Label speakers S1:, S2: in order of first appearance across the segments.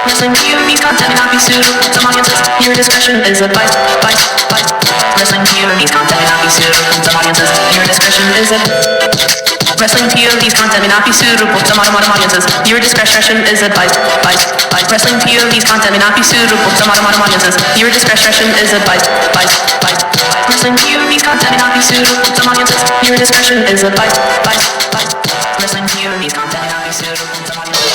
S1: Wrestling POV's content may not be suitable to audiences. Your discretion is advised. Wrestling POV's content may not be suitable to audiences. Your discretion is advised. Wrestling POV's content may not be suitable to modern audiences. Your discretion is advised. Wrestling POV's content may not be suitable to modern audiences. Your discretion is advised. Wrestling POV's content may not be suitable to audiences. Your discretion is advised. Wrestling POV's content may not be suitable to audiences.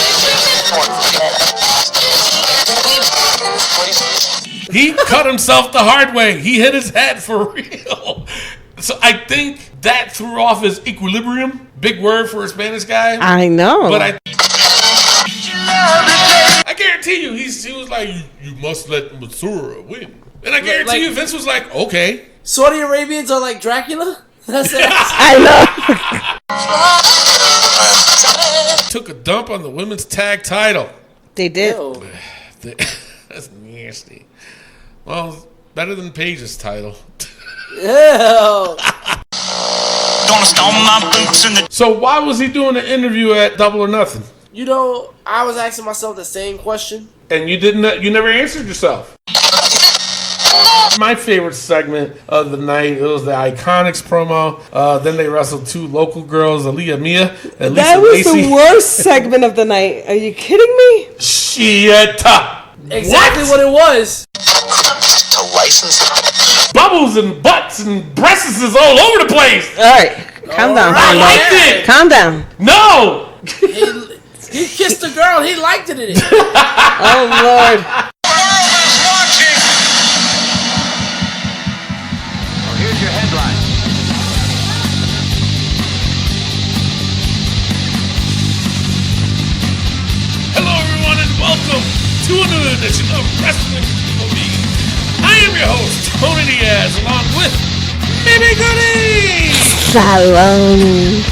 S2: He cut himself the hard way. He hit his head for real. So I think that threw off his equilibrium. Big word for a Spanish guy.
S3: I know.
S2: But I guarantee you, he was like, you must let Masura win. And I guarantee you, Vince was like, okay.
S4: Saudi Arabians are like Dracula? That's it.
S3: I
S2: know. Took a dump on the women's tag title.
S3: They did.
S2: That's nasty. Well, better than Paige's title.
S4: Ew.
S2: So why was he doing an interview at Double or Nothing?
S4: You know, I was asking myself the same question.
S2: And you never answered yourself. My favorite segment of the night, it was the Iconics promo. Then they wrestled two local girls, Aaliyah Mia and Lisa
S3: That was
S2: Lacey.
S3: the worst segment of the night. Are you kidding me?
S2: Shit.
S4: Exactly what it was.
S5: To license
S2: bubbles and butts and breasts is all over the place.
S3: All right, calm down.
S2: I liked it.
S3: Calm down.
S2: No.
S4: He kissed the girl. He liked it in it.
S3: Oh Lord.
S6: Well, here's your headline.
S2: Hello, everyone, and welcome to another edition of Wrestling POV. I am your host, Tony Diaz, along with Mimi Goody.
S3: Shalom.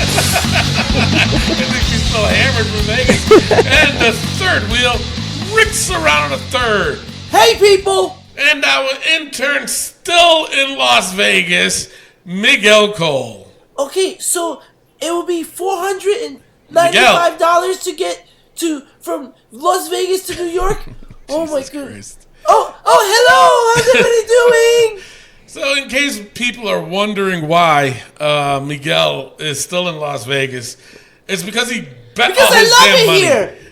S2: I think she's still hammered from Vegas. And the third wheel, Rick Serrano III.
S4: Hey, people.
S2: And our intern still in Las Vegas, Miguel Cole.
S4: Okay, so it will be $495 to get from Las Vegas to New York. Oh my goodness. Oh, hello. How's everybody doing?
S2: So in case people are wondering why Miguel is still in Las Vegas, it's because he bet all his damn money.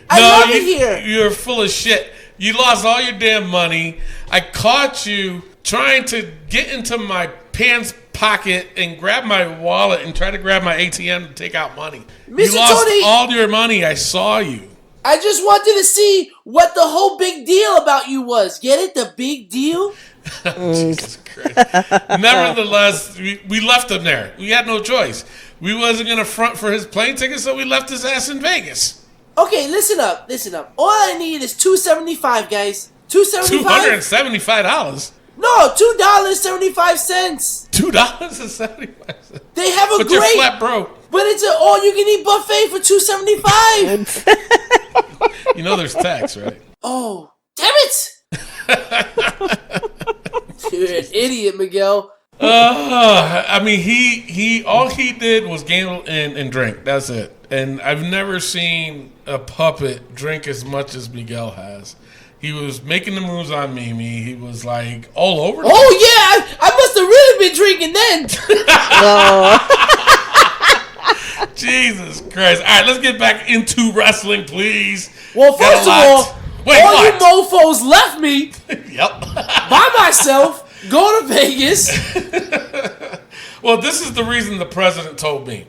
S4: I love it here.
S2: You're full of shit. You lost all your damn money. I caught you trying to get into my pants pocket and grab my wallet and try to grab my ATM to take out money.
S4: Mr.
S2: You lost
S4: Tony,
S2: all your money. I saw you.
S4: I just wanted to see what the whole big deal about you was. Get it? The big deal?
S2: Jesus Christ. Nevertheless, we left him there. We had no choice. We wasn't going to front for his plane ticket, so we left his ass in Vegas.
S4: Okay, listen up. All I need is $2.75, guys. $2.75?
S2: $275?
S4: No, $2.75.
S2: $2.75.
S4: They have a
S2: but
S4: great...
S2: you're flat broke.
S4: But it's an all-you-can-eat buffet for $2.75.
S2: You know there's tax, right?
S4: Oh, damn it! You're an idiot, Miguel.
S2: I mean, he all he did was gamble and drink. That's it. And I've never seen a puppet drink as much as Miguel has. He was making the moves on Mimi. He was like all over.
S4: Oh yeah, I must have really been drinking then.
S2: Jesus Christ! All right, let's get back into wrestling, please.
S4: Well, first of all,
S2: wait,
S4: all
S2: what?
S4: you mofos left me.
S2: Yep.
S4: By myself. Go to Vegas.
S2: Well, this is the reason the president told me.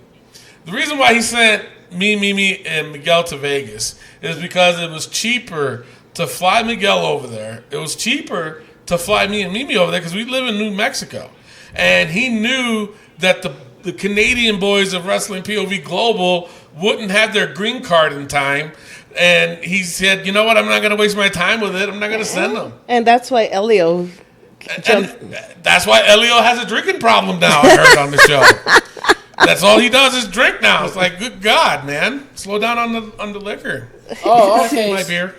S2: The reason why he sent me, Mimi, and Miguel to Vegas is because it was cheaper to fly Miguel over there. It was cheaper to fly me and Mimi over there because we live in New Mexico. And he knew that the Canadian boys of Wrestling POV Global wouldn't have their green card in time. And he said, you know what, I'm not going to waste my time with it. I'm not going to send them.
S3: And that's why Elio...
S2: And that's why Elio has a drinking problem now, I heard on the show. That's all he does is drink now. It's like, good God, man. Slow down on the liquor.
S4: Oh, okay.
S2: My beer.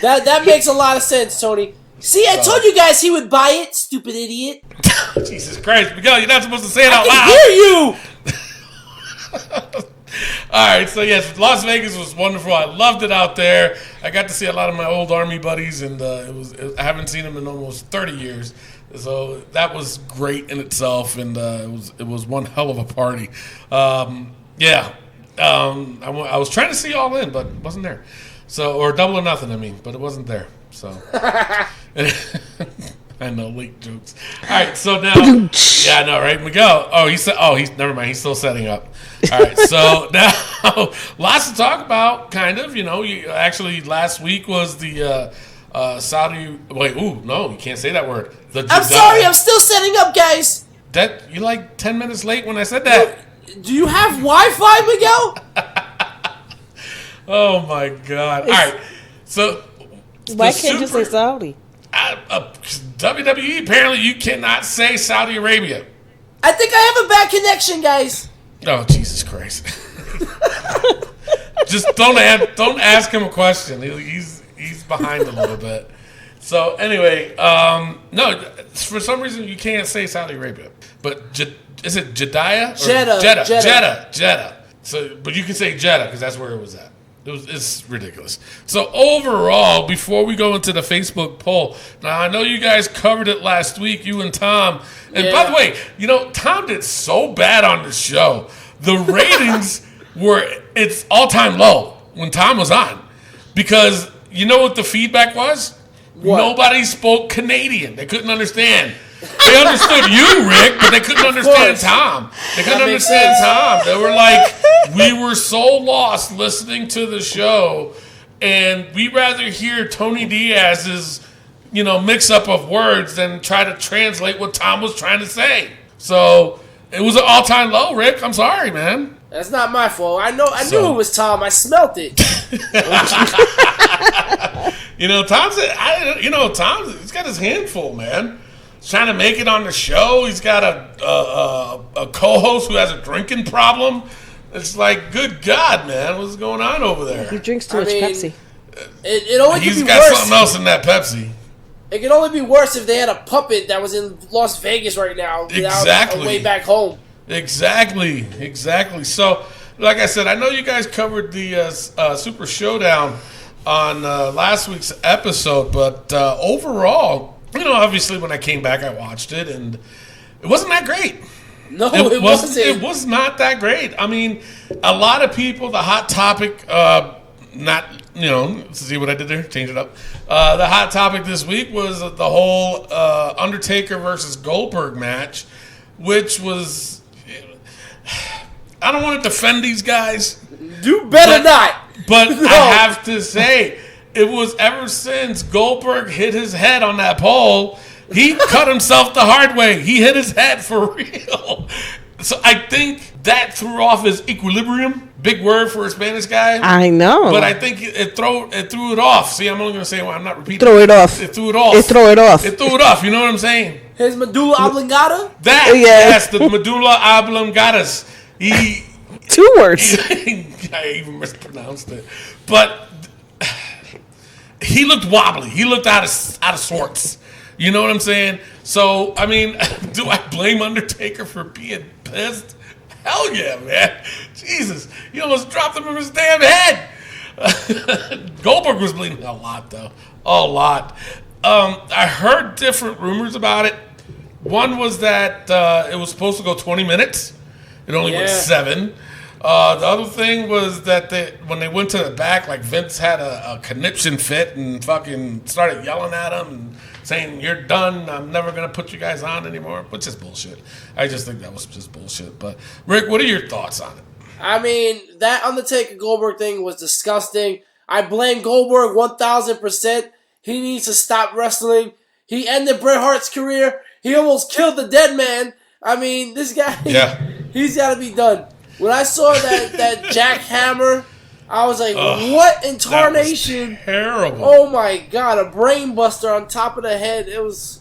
S4: That makes a lot of sense, Tony. See, I told you guys he would buy it, stupid idiot.
S2: Jesus Christ, Miguel, you're not supposed to say it out loud.
S4: I can hear you.
S2: All right, so yes, Las Vegas was wonderful. I loved it out there. I got to see a lot of my old Army buddies, and I haven't seen them in almost 30 years. So that was great in itself, and it was one hell of a party. I was trying to see All In, but it wasn't there. So, or Double or Nothing, I mean, but it wasn't there. So, I know, late jokes. All right, so now, yeah, I know, right? Miguel. He's never mind. He's still setting up. All right, so now lots to talk about. Kind of, actually, last week was the Saudi. Wait, no, you can't say that word.
S4: I'm sorry, I'm still setting up, guys.
S2: That you like 10 minutes late when I said that.
S4: Do you have Wi-Fi, Miguel?
S2: Oh my God! All right, so
S3: Why can't you say Saudi?
S2: WWE, apparently you cannot say Saudi Arabia.
S4: I think I have a bad connection, guys.
S2: Oh, Jesus Christ. Just don't ask him a question. He's behind a little bit. So anyway, no, for some reason you can't say Saudi Arabia. But is it Jeddah? Jeddah. So, but you can say Jeddah because that's where it was at. It's ridiculous. So overall, before we go into the Facebook poll, now I know you guys covered it last week, you and Tom. And by the way, Tom did so bad on the show. The ratings were its all-time low when Tom was on. Because you know what the feedback was? What? Nobody spoke Canadian. They couldn't understand. They understood you, Rick, but they couldn't understand Tom. They couldn't understand Tom. They were like, we were so lost listening to the show, and we'd rather hear Tony Diaz's, mix-up of words than try to translate what Tom was trying to say. So it was an all-time low, Rick. I'm sorry, man.
S4: That's not my fault. I knew it was Tom. I smelt it. Tom's he's got his hand full, man. He's trying to make it on the show. He's got a co-host who has a drinking problem. It's like, good God, man, what's going on over there?
S3: He drinks too much Pepsi.
S4: It only could be worse.
S2: He's got something else in that Pepsi.
S4: It could only be worse if they had a puppet that was in Las Vegas right now.
S2: Exactly.
S4: Way back home.
S2: Exactly. So, like I said, I know you guys covered the Super Showdown on last week's episode, but overall, obviously when I came back, I watched it, and it wasn't that great.
S4: No, it wasn't.
S2: It was not that great. I mean, a lot of people, the hot topic, see what I did there? Change it up. The hot topic this week was the whole Undertaker versus Goldberg match, which was... I don't want to defend these guys.
S4: You better not.
S2: But no. I have to say, it was ever since Goldberg hit his head on that pole, he cut himself the hard way. He hit his head for real. So I think that threw off his equilibrium. Big word for a Spanish guy.
S3: I know.
S2: But I think it threw it off. See, I'm only going to say, I'm not repeating.
S3: Throw it off.
S2: It threw it off.
S3: It threw it off.
S2: It threw it off. You know what I'm saying?
S4: His medulla oblongata?
S2: Yes, the medulla oblongatas.
S3: Two words.
S2: I even mispronounced it. But he looked wobbly. He looked out of sorts. You know what I'm saying? So, I mean, do I blame Undertaker for being pissed? Hell yeah, man. Jesus. He almost dropped him from his damn head. Goldberg was bleeding a lot, though. A lot. I heard different rumors about it. One was that it was supposed to go 20 minutes. It only went 7. The other thing was that when they went to the back, like Vince had a conniption fit and fucking started yelling at him and saying, "You're done. I'm never going to put you guys on anymore," which is bullshit. I just think that was just bullshit. But, Rick, what are your thoughts on it?
S4: I mean, that Undertaker Goldberg thing was disgusting. I blame Goldberg 1,000%. He needs to stop wrestling. He ended Bret Hart's career. He almost killed the dead man. I mean, this guy, he's got to be done. When I saw that jackhammer, I was like, what in tarnation?
S2: That was terrible.
S4: Oh my God, a brain buster on top of the head. It was,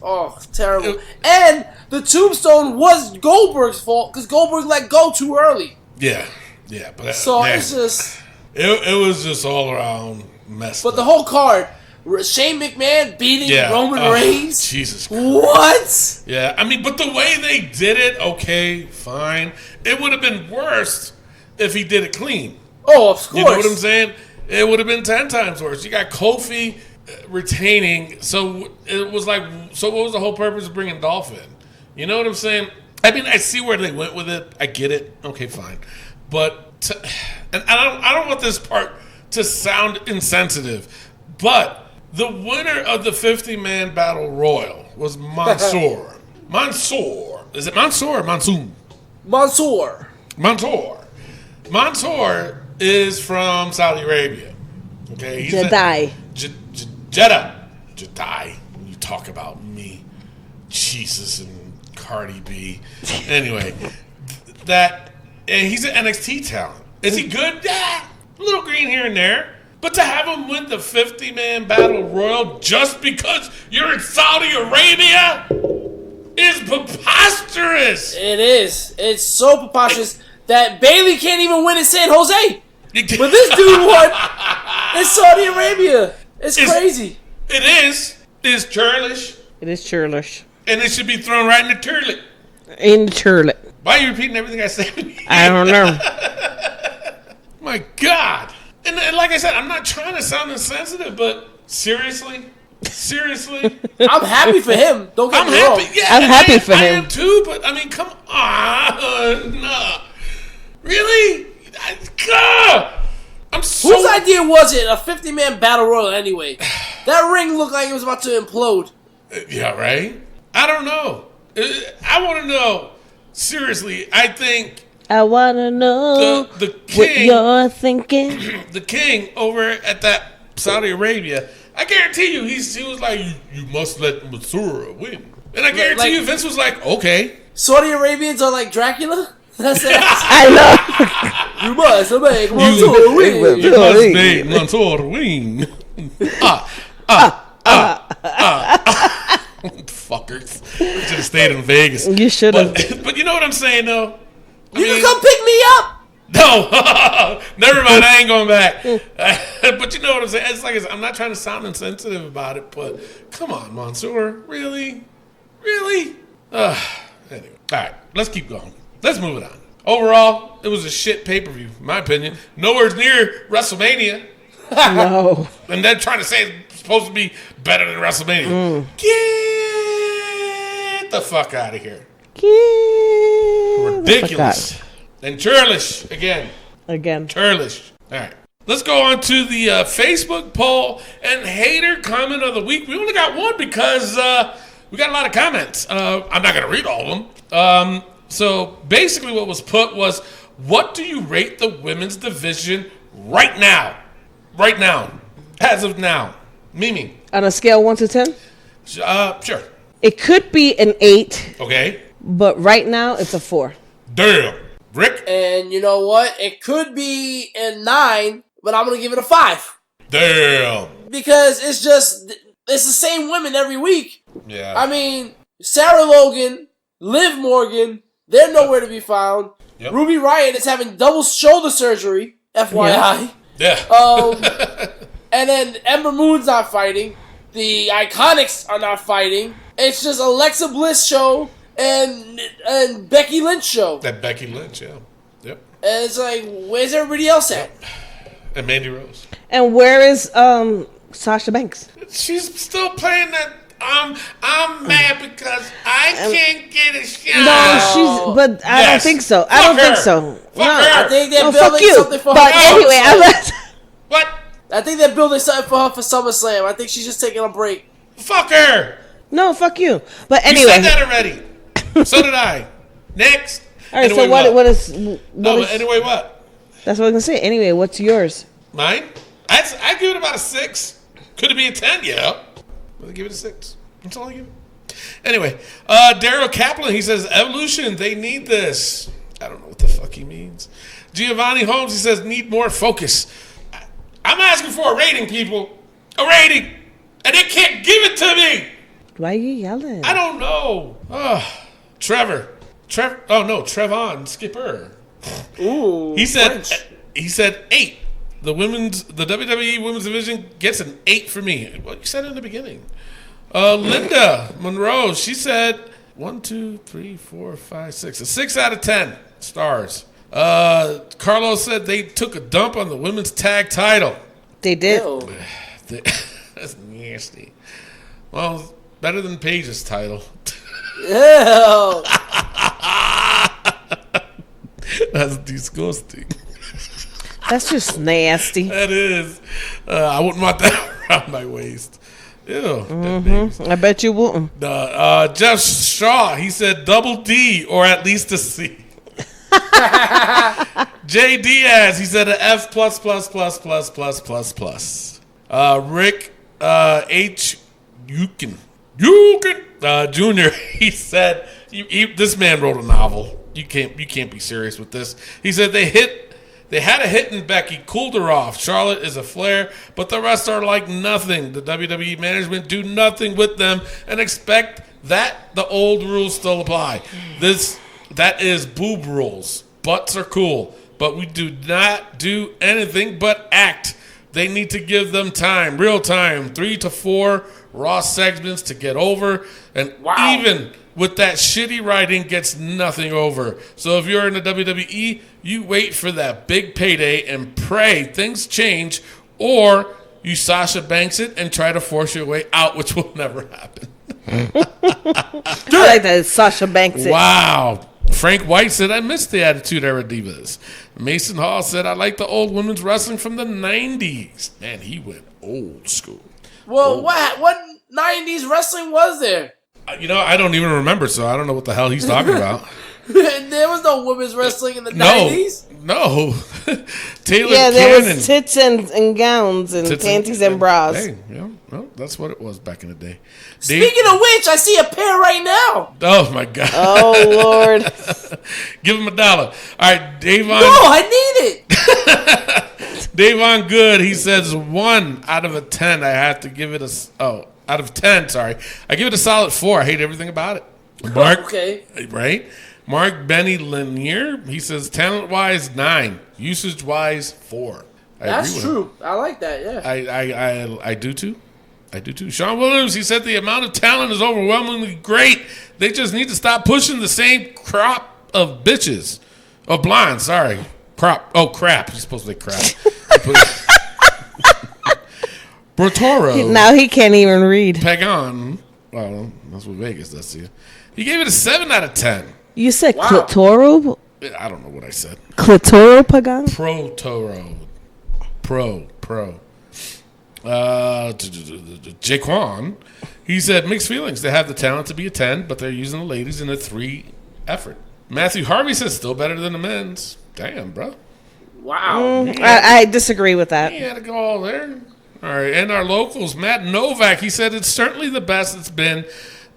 S4: terrible. And the tombstone was Goldberg's fault because Goldberg let go too early.
S2: Yeah. But
S4: so it's just...
S2: It was just all around messed up.
S4: But the whole card... Shane McMahon beating Roman Reigns?
S2: Jesus Christ.
S4: What?
S2: Yeah, I mean, but the way they did it, okay, fine. It would have been worse if he did it clean.
S4: Oh, of course.
S2: You know what I'm saying? It would have been 10 times worse. You got Kofi retaining, so it was like, so what was the whole purpose of bringing Dolph in? You know what I'm saying? I mean, I see where they went with it. I get it. Okay, fine. But, and I don't want this part to sound insensitive, but the winner of the 50-man battle royal was Mansoor. Mansoor. Is it Mansoor or Monsoon?
S4: Mansoor.
S2: Mansoor is from Saudi Arabia. Okay, he's
S3: Jedi.
S2: Jedi. You talk about me, Jesus and Cardi B. Anyway, and he's an NXT talent. Is he good? Yeah, a little green here and there. But to have him win the 50-man battle royal just because you're in Saudi Arabia is preposterous.
S4: It is. It's so preposterous that Bailey can't even win in San Jose. But this dude won in Saudi Arabia. It's crazy.
S2: It is. It's churlish.
S3: It is churlish.
S2: And it should be thrown right in the turlet.
S3: In the turlet.
S2: Why are you repeating everything I say?
S3: I don't know.
S2: My God. And like I said, I'm not trying to sound insensitive, but seriously?
S4: I'm happy for him. Don't get me wrong.
S2: Yeah,
S3: I'm happy for him.
S2: I am too, but I mean, come on. No. Really? I'm so...
S4: Whose idea was it? A 50-man battle royal anyway. That ring looked like it was about to implode.
S2: Yeah, right? I don't know. I want to know. Seriously, I think...
S3: I want to know
S2: the
S3: what
S2: king,
S3: you're thinking.
S2: the king over at that Saudi Arabia, I guarantee you, he was like, you must let Mansoor win. And I guarantee you, Vince was like, okay.
S4: Saudi Arabians are like Dracula? That's it.
S3: I know.
S4: You must make Mansoor win.
S2: You must make Mansoor win. Fuckers. I should have stayed in Vegas.
S3: You should have.
S2: But you know what I'm saying, though?
S4: You can come pick me up.
S2: No, never mind. I ain't going back. But you know what I'm saying? It's like I'm not trying to sound insensitive about it, but come on, Mansoor, really? Anyway, all right, let's keep going. Let's move it on. Overall, it was a shit pay-per-view, in my opinion. Nowhere near WrestleMania.
S3: No.
S2: And then trying to say it's supposed to be better than WrestleMania. Get the fuck out of here. Ridiculous. And churlish again. Churlish. All right. Let's go on to the Facebook poll and hater comment of the week. We only got one because we got a lot of comments. I'm not going to read all of them. So basically what was put was, what do you rate the women's division right now? Right now. As of now. Mimi.
S3: On a scale 1 to 10?
S2: Sure.
S3: It could be an 8.
S2: Okay.
S3: But right now, it's a 4.
S2: Damn. Rick?
S4: And you know what? It could be a 9, but I'm going to give it a 5.
S2: Damn.
S4: Because it's the same women every week.
S2: Yeah.
S4: I mean, Sarah Logan, Liv Morgan, they're nowhere to be found.
S2: Yep.
S4: Ruby Riott is having double shoulder surgery, FYI.
S2: Yeah.
S4: And then Ember Moon's not fighting. The Iconics are not fighting. It's just Alexa Bliss show and Becky Lynch show.
S2: That Becky Lynch, yeah. Yep.
S4: And it's like, where's everybody else at?
S2: And Mandy Rose.
S3: And where is Sasha Banks?
S2: She's still playing that. I'm mad because I can't get a shot.
S3: No, but I don't think so. I don't think so.
S2: Fuck
S3: No,
S2: her.
S4: I think they're
S3: no, fuck
S4: building
S3: you.
S4: something for
S3: But
S4: her.
S3: anyway,
S2: What?
S4: I think they're building something for her for SummerSlam. I think she's just taking a break.
S2: Fuck her.
S3: no, fuck you. But
S2: You
S3: anyway,
S2: said that already. So did I. Next.
S3: all right.
S2: Anyway,
S3: So what is?
S2: No, but anyway, what?
S3: That's what I'm gonna say. Anyway, what's yours?
S2: Mine? I give it about a 6. Could it be a 10? Yeah. But I give it a 6. That's all I give it. Anyway, Daryl Kaplan, he says, Evolution, they need this. I don't know what the fuck he means. Giovanni Holmes, he says, need more focus. I'm asking for a rating, people. A rating. And they can't give it to me.
S3: Why are you yelling?
S2: I don't know. Trevor. Oh, no, Trevon Skipper.
S4: Ooh.
S2: He said
S4: French.
S2: 8. The WWE Women's Division gets an 8 for me. Well, you said it in the beginning. Linda Monroe, she said 1, 2, 3, 4, 5, 6. A 6 out of 10 stars. Carlos said they took a dump on the women's tag title.
S3: They did.
S4: Ew.
S2: That's nasty. Well, better than Paige's title.
S4: Ew.
S2: That's disgusting.
S3: That's just nasty.
S2: That is. I wouldn't want that around my waist. Ew.
S3: I bet you wouldn't.
S2: Jeff Shaw, he said double D or at least a C. Jay Diaz, he said an F plus plus plus plus plus plus plus. Rick H. Yukin Jr. He said this man wrote a novel. You can't be serious with this. He said they had a hit in Becky, cooled her off. Charlotte is a flare, but the rest are like nothing. The WWE management do nothing with them and expect that the old rules still apply. That is boob rules. Butts are cool, but we do not do anything but act. They need to give them time, real time, 3 to 4 Raw segments to get over. And even with that shitty writing, gets nothing over. So if you're in the WWE, you wait for that big payday and pray things change, or you Sasha Banks it and try to force your way out, which will never happen.
S3: I like that Sasha Banks.
S2: Wow. Frank White said, I miss the Attitude Era Divas. Mason Hall said, I like the old women's wrestling from the 90s. Man, he went old school.
S4: Well, what 90s wrestling was there?
S2: I don't even remember, so I don't know what the hell he's talking about.
S4: There was no women's wrestling in the 90s?
S2: No. Taylor
S3: there
S2: Cannon.
S3: was tits and gowns and panties and bras.
S2: Hey, well, that's what it was back in the day.
S4: Speaking of which, I see a pair right now.
S2: Oh, my God.
S3: Oh, Lord.
S2: Give him $1. All right, Davon.
S4: No, I need it.
S2: Davon Good, he says 1 out of 10. I have to give it out of 10, sorry. I give it a solid 4. I hate everything about it. Mark,
S4: Okay.
S2: Right? Mark Benny Lanier, he says talent-wise 9, usage-wise 4.
S4: That's true. I like that, yeah.
S2: I do too. Sean Williams, he said the amount of talent is overwhelmingly great. They just need to stop pushing the same crop of bitches. Oh, blonde, sorry. Crop. Oh, crap. You're supposed to say crap. Bertoro.
S3: Now he can't even read.
S2: Pagan. Well, that's what Vegas does to you. He gave it a 7 out of 10.
S3: You said
S4: Wow.
S3: clitoral?
S2: I don't know what I said.
S3: Clitoral Pagan?
S2: Pro. Jaquan, he said mixed feelings. They have the talent to be a 10, but they're using the ladies in a 3 effort. Matthew Harvey says still better than the men's. Damn, bro.
S4: Wow.
S3: I disagree with that.
S2: He had to go all there. All right, and our locals, Matt Novak, he said it's certainly the best it's been,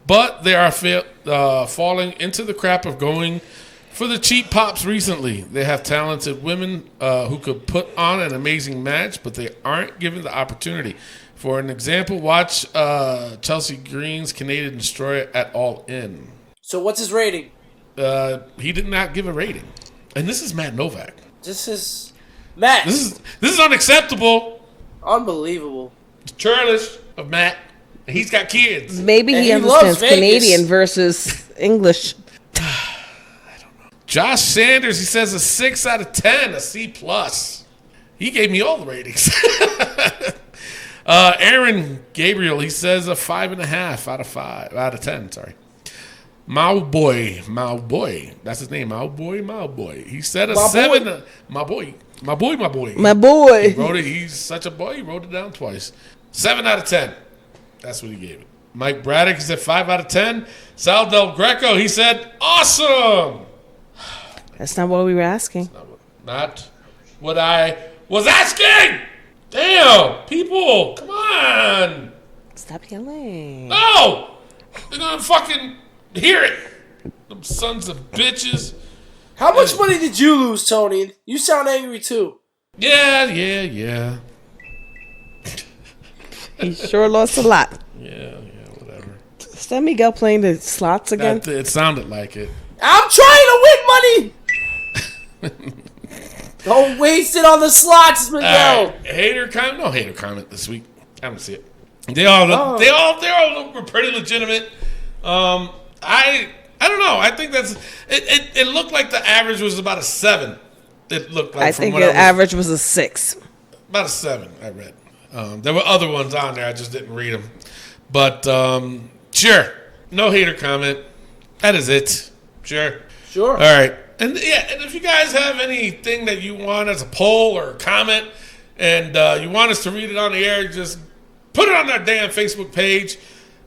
S2: but they are falling into the crap of going for the cheap pops recently. They have talented women who could put on an amazing match, but they aren't given the opportunity. For an example, watch Chelsea Green's Canadian Destroyer at All In.
S4: So what's his rating?
S2: He did not give a rating. And this is Matt Novak.
S4: This is... Matt.
S2: This is unacceptable.
S4: Unbelievable.
S2: It's churlish of Matt. He's got kids.
S3: Maybe
S4: And
S3: he
S4: he
S3: understands
S4: loves Vegas.
S3: Canadian versus English.
S2: Josh Sanders, he says a 6 out of 10, a C+. He gave me all the ratings. Aaron Gabriel, he says a 5.5 out of 10. Sorry. Mao Boy, that's his name. Mao Boy. He said a 7. My boy.
S3: My boy.
S2: He wrote it. He's such a boy. He wrote it down twice. 7 out of 10. That's what he gave it. Mike Braddock, he said 5 out of 10. Sal Del Greco, he said awesome.
S3: That's not what we were asking.
S2: Not what I was asking. Damn, people, come on.
S3: Stop yelling.
S2: No, they're gonna fucking hear it. Them sons of bitches.
S4: How much money did you lose, Tony? You sound angry too.
S2: Yeah.
S3: He sure lost a lot.
S2: Yeah, whatever.
S3: Is that Miguel playing the slots again?
S2: It sounded like it.
S4: I'm trying to win money. Don't waste it on the slots, Miguel.
S2: Hater comment? No hater comment this week. I don't see it. They all were pretty legitimate. I don't know. I think that's it looked like the average was about a 7 it looked like.
S3: I
S2: from
S3: think
S2: what
S3: the
S2: I was,
S3: average was a 6.
S2: about a 7. I read. There were other ones on there. I just didn't read them. But sure, no hater comment. That is it. Sure.
S4: Sure.
S2: All right. And yeah, and if you guys have anything that you want as a poll or a comment, and you want us to read it on the air, just put it on our damn Facebook page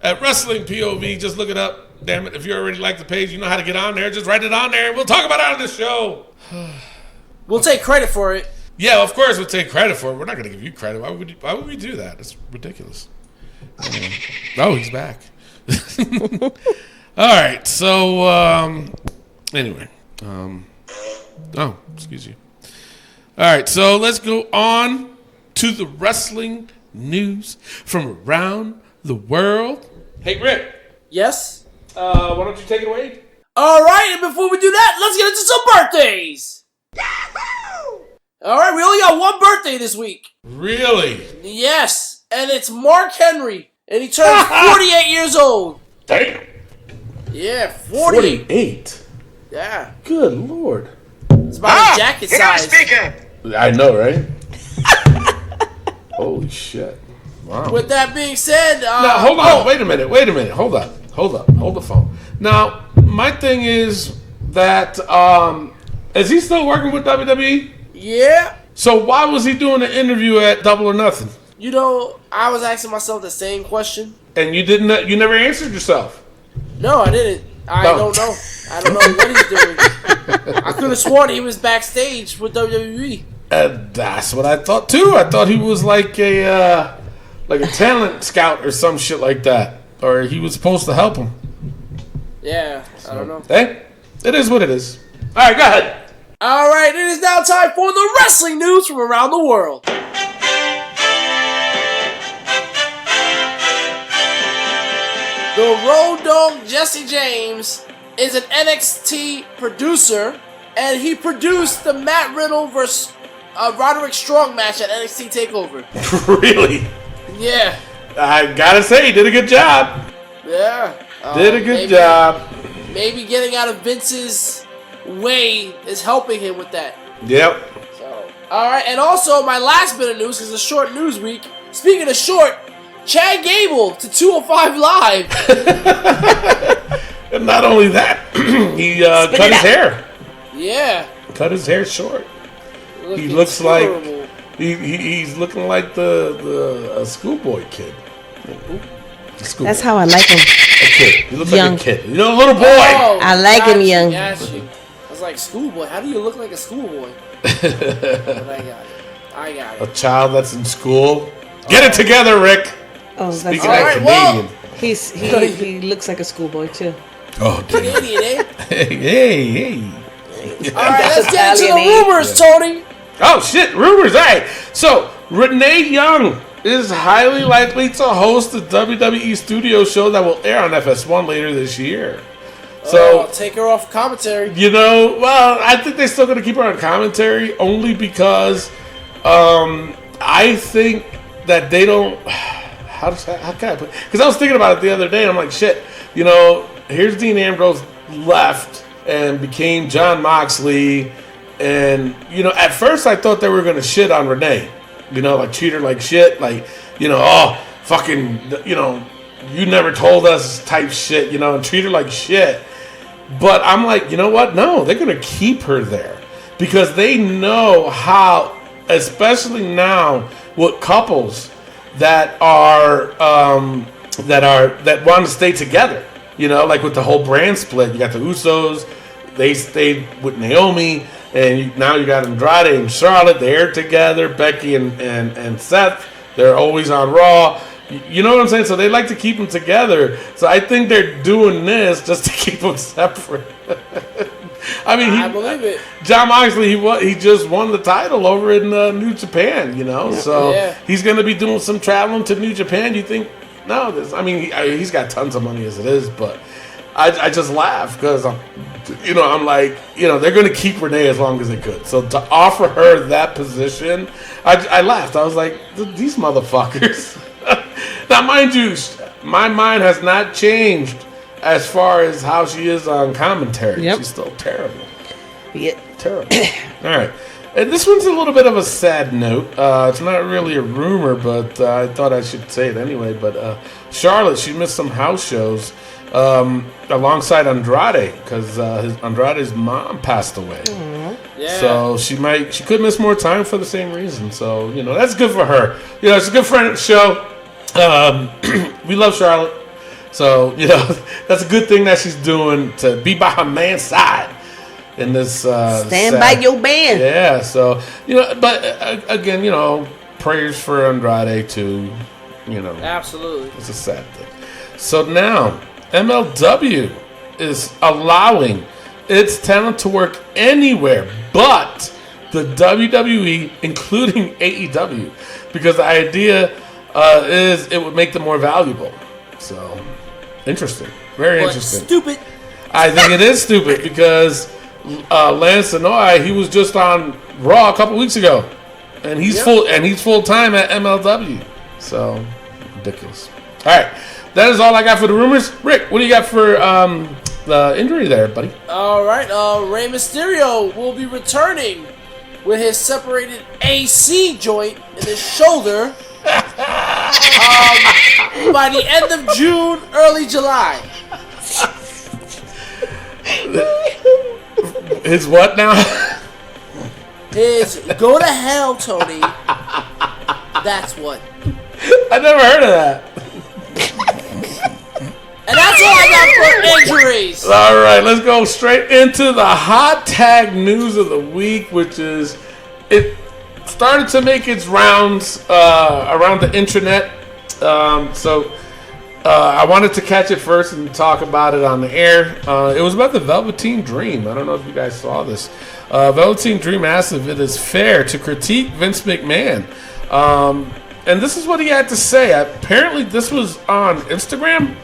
S2: at Wrestling POV. Just look it up. Damn it! If you already like the page, you know how to get on there. Just write it on there, and we'll talk about it on the show.
S4: We'll take credit for it.
S2: Yeah, of course we'll take credit for it. We're not going to give you credit. Why would we do that? It's ridiculous. Oh, he's back. All right. So anyway. Oh, excuse you. All right, so let's go on to the wrestling news from around the world. Hey, Rick.
S4: Yes?
S2: Why don't you take it away?
S4: All right, and before we do that, let's get into some birthdays. All right, we only got one birthday this week.
S2: Really?
S4: Yes, and it's Mark Henry, and he turns 48 years old.
S2: Damn.
S4: Yeah, 48.
S2: 48.
S4: Yeah,
S2: Good Lord.
S4: it's about a jacket
S6: You're not
S4: size.
S6: speaking.
S2: I know, right? Holy shit. Wow.
S4: With that being said,
S2: Now, hold on. Wait a minute. Hold up. Hold the phone. Now, my thing is that, is he still working with WWE?
S4: Yeah,
S2: So why was he doing an interview at Double or Nothing?
S4: you know, I was asking myself the same question.
S2: And you never answered yourself.
S4: No, I didn't. I
S2: No.
S4: don't know. I don't know what he's doing. I could have sworn he was backstage with WWE.
S2: And that's what I thought too. I thought he was like a talent scout or some shit like that, or he was supposed to help him.
S4: Yeah, I don't know.
S2: Hey, it is what it is. All right, go ahead.
S4: All right, it is now time for the wrestling news from around the world. The Road Dogg Jesse James is an NXT producer, and he produced the Matt Riddle versus Roderick Strong match at NXT TakeOver.
S2: Really?
S4: Yeah,
S2: I gotta say, he did a good job.
S4: yeah.
S2: Did a good
S4: Maybe-
S2: job.
S4: Maybe getting out of Vince's way is helping him with that.
S2: Yep.
S4: So, all right, and also my last bit of news is a short news week. Speaking of short, Chad Gable to 205 Live.
S2: And not only that, he cut
S3: it
S2: his
S3: out.
S2: hair.
S4: Yeah,
S2: Cut his hair short.
S4: looking
S2: looks like-
S4: terrible.
S2: He's looking like the schoolboy kid.
S3: That's how I like him.
S2: A kid. He looks
S3: Young.
S2: like a kid. You're a little boy.
S4: Oh,
S3: I like him
S4: got you,
S3: young.
S4: got you. I was like, schoolboy. How do you look like a schoolboy? But I got it. I got
S2: A
S4: it.
S2: child that's in school. Get it together, Rick.
S3: Oh, that's
S2: Speaking
S4: All
S2: of
S4: right,
S2: Canadian.
S4: well-
S3: he looks like a schoolboy too.
S2: Oh,
S4: Canadian, eh?
S2: hey.
S4: All right, let's get into the
S3: Italian, eh?
S4: rumors, Tony.
S2: Oh shit! Rumors. All right. So Renee Young is highly likely to host the WWE studio show that will air on FS1 later this year. So
S4: Oh, take her off commentary.
S2: you know, well, I think they're still going to keep her on commentary only because I think that they don't. How can I put? Because I was thinking about it the other day. And I'm like, shit. You know, here's Dean Ambrose left and became John Moxley, and you know, at first I thought they were going to shit on Renee. You know, like treat her like shit, like you know, oh fucking, you know, you never told us type shit. You know, and treat her like shit. But I'm like, you know what? No, they're going to keep her there because they know how, especially now with couples that want to stay together. You know, like with the whole brand split, you got the Usos, they stayed with Naomi, and now you got Andrade and Charlotte. They're together. Becky and Seth, they're always on Raw. You know what I'm saying? So they like to keep them together. So I think they're doing this just to keep them separate. I mean,
S4: I believe it.
S2: John Moxley, he just won the title over in New Japan, you know. So
S4: Yeah.
S2: he's going to be doing some traveling to New Japan. You think? No, he's got tons of money as it is, but I just laugh because I'm like, you know, they're going to keep Renee as long as they could. So to offer her that position, I laughed. I was like, these motherfuckers. Now, mind you, my mind has not changed as far as how she is on commentary.
S3: Yep.
S2: She's still terrible.
S3: Yeah.
S2: Terrible. All right. And this one's a little bit of a sad note. It's not really a rumor, but I thought I should say it anyway. But Charlotte, she missed some house shows alongside Andrade because Andrade's mom passed away.
S4: Yeah.
S2: So she could miss more time for the same reason. So, that's good for her. It's a good friend of the show. We love Charlotte. So, that's a good thing that she's doing to be by her man's side in this.
S3: Stand by your band.
S2: Yeah. So, but again, prayers for Andrade too.
S4: Absolutely.
S2: It's a sad thing. So now, MLW is allowing its talent to work anywhere but the WWE, including AEW, because the idea is it would make them more valuable. So, interesting. Very interesting.
S4: Stupid.
S2: I think it is stupid because Lance Anoa'i, he was just on Raw a couple weeks ago, and he's full time at MLW. So, ridiculous. All right. That is all I got for the rumors. Rick, what do you got for the injury there, buddy?
S4: All right. Rey Mysterio will be returning with his separated AC joint in his shoulder by the end of June, early July.
S2: His what now?
S4: His go to hell, Tony. That's what.
S2: I never heard of that.
S4: And that's all I got for injuries.
S2: All right, let's go straight into the hot tag news of the week, which is it started to make its rounds around the internet. So I wanted to catch it first and talk about it on the air. It was about the Velveteen Dream. I don't know if you guys saw this. Velveteen Dream asked if it is fair to critique Vince McMahon. And this is what he had to say. Apparently, this was on Instagram.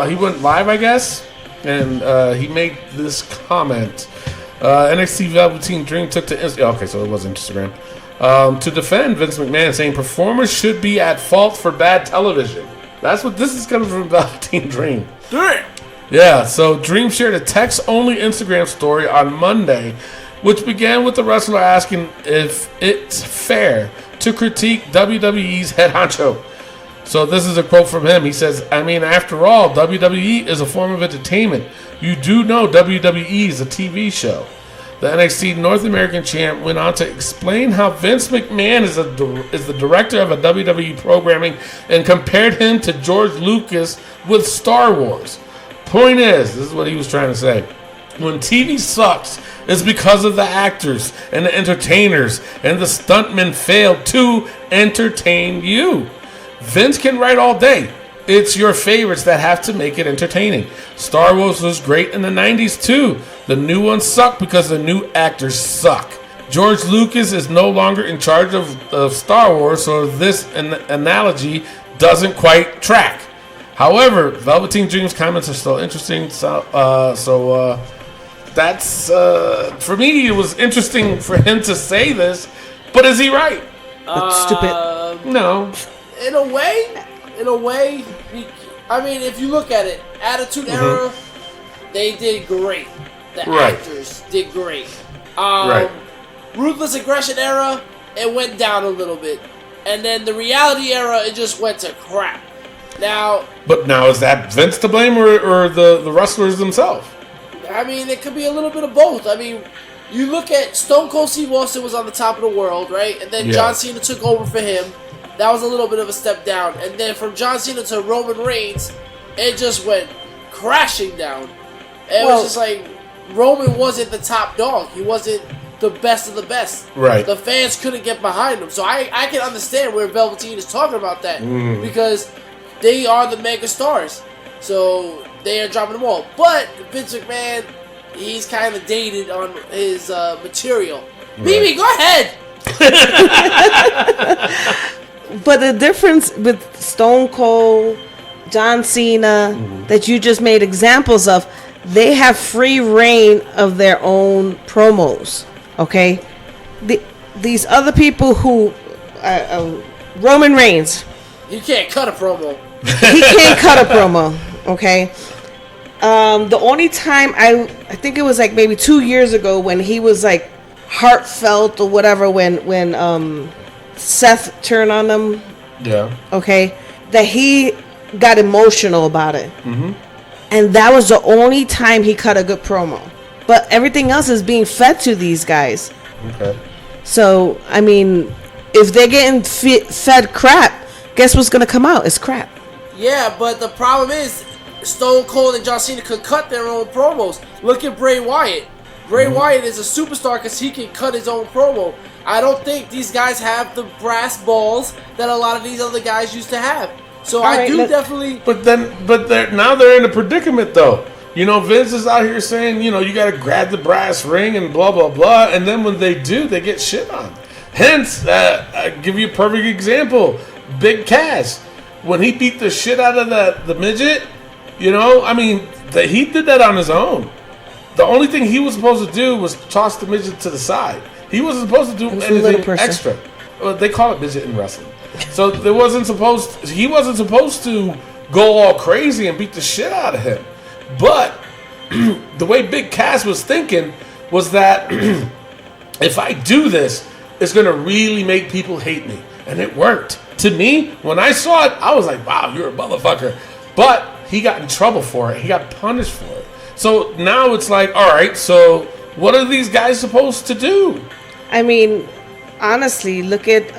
S2: He went live, I guess, and he made this comment. NXT Velveteen Dream took to Instagram. Okay, so it was Instagram. To defend Vince McMahon, saying performers should be at fault for bad television. That's what this is coming from Velveteen Dream. Yeah, so Dream shared a text-only Instagram story on Monday, which began with the wrestler asking if it's fair to critique WWE's head honcho. So this is a quote from him. He says, I mean, after all, WWE is a form of entertainment. You do know WWE is a TV show. The NXT North American champ went on to explain how Vince McMahon is the director of a WWE programming and compared him to George Lucas with Star Wars. Point is, this is what he was trying to say. When TV sucks, it's because of the actors and the entertainers and the stuntmen failed to entertain you. Vince can write all day. It's your favorites that have to make it entertaining. Star Wars was great in the 90s too. The new ones suck because the new actors suck. George Lucas is no longer in charge of Star Wars, so this analogy doesn't quite track. However, Velveteen Dream's comments are still interesting. So that's for me. It was interesting for him to say this, but is he right?
S3: That's stupid.
S2: No.
S4: In a way, I mean, if you look at it, Attitude Era, they did great. The actors did great. Ruthless Aggression Era, it went down a little bit. And then the Reality Era, it just went to crap. But now is that Vince to blame or the wrestlers themselves? I mean, it could be a little bit of both. I mean, you look at Stone Cold Steve Austin was on the top of the world, right? And then John Cena took over for him. That was a little bit of a step down. And then from John Cena to Roman Reigns, it just went crashing down. It was just like Roman wasn't the top dog. He wasn't the best of the best. Right. The fans couldn't get behind him. So I can understand where Velveteen is talking about that. Because they are the mega stars. So they are dropping the ball. But Vince McMahon, he's kind of dated on his material. Mimi, go ahead!
S3: But the difference with Stone Cold, John Cena, that you just made examples of, they have free reign of their own promos. Okay? These other people who... Roman Reigns.
S4: He can't cut a promo.
S3: He can't cut a promo. Okay? The only time I think it was like maybe 2 years ago when he was like heartfelt or whatever when Seth turned on him.
S2: Yeah.
S3: Okay, that he got emotional about it, and that was the only time he cut a good promo. But everything else is being fed to these guys.
S2: Okay.
S3: So I mean, if they're getting fed crap, guess what's gonna come out? It's crap.
S4: Yeah, but the problem is, Stone Cold and John Cena could cut their own promos. Look at Bray Wyatt. Bray Wyatt is a superstar because he can cut his own promo. I don't think these guys have the brass balls that a lot of these other guys used to have. So I do definitely.
S2: But now they're in a predicament though. You know, Vince is out here saying, you know, you got to grab the brass ring and blah blah blah, and then when they do, they get shit on. Hence, I give you a perfect example: Big Cass, when he beat the shit out of the midget. You know, I mean, he did that on his own. The only thing he was supposed to do was toss the midget to the side. He wasn't supposed to do anything extra. Well, they call it midget in wrestling. So he wasn't supposed to go all crazy and beat the shit out of him. But the way Big Cass was thinking was that if I do this, it's going to really make people hate me. And it worked. To me, when I saw it, I was like, wow, you're a motherfucker. But he got in trouble for it. He got punished for it. So now it's like, all right, so what are these guys supposed to do?
S3: I mean, honestly, look at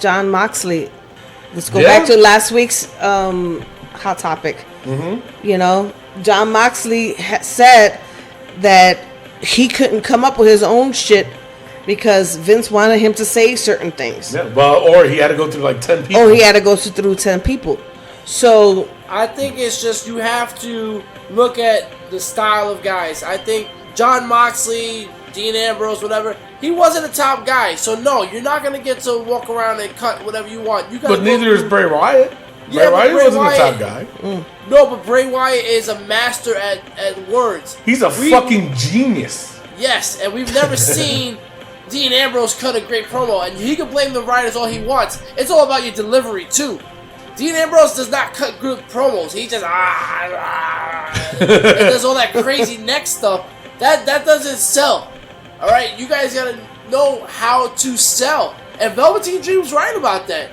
S3: John Moxley. Let's go back to last week's Hot Topic. You know, John Moxley said that he couldn't come up with his own shit because Vince wanted him to say certain things.
S2: Yeah, well, or he had to go through like 10 people.
S3: Or he had to go through 10 people. So
S4: I think it's just you have to look at the style of guys. I think John Moxley, Dean Ambrose, whatever, he wasn't a top guy. So no, you're not gonna get to walk around and cut whatever you want. You
S2: but neither is Bray Wyatt.
S4: Yeah,
S2: Bray Wyatt wasn't a top guy.
S4: No, but Bray Wyatt is a master at words.
S2: He's a fucking genius.
S4: Yes, and we've never seen Dean Ambrose cut a great promo, and he can blame the writers all he wants. It's all about your delivery too. Dean Ambrose does not cut good promos. He just and does all that crazy neck stuff. That doesn't sell. All right, you guys gotta know how to sell. And Velveteen Dream's right about that.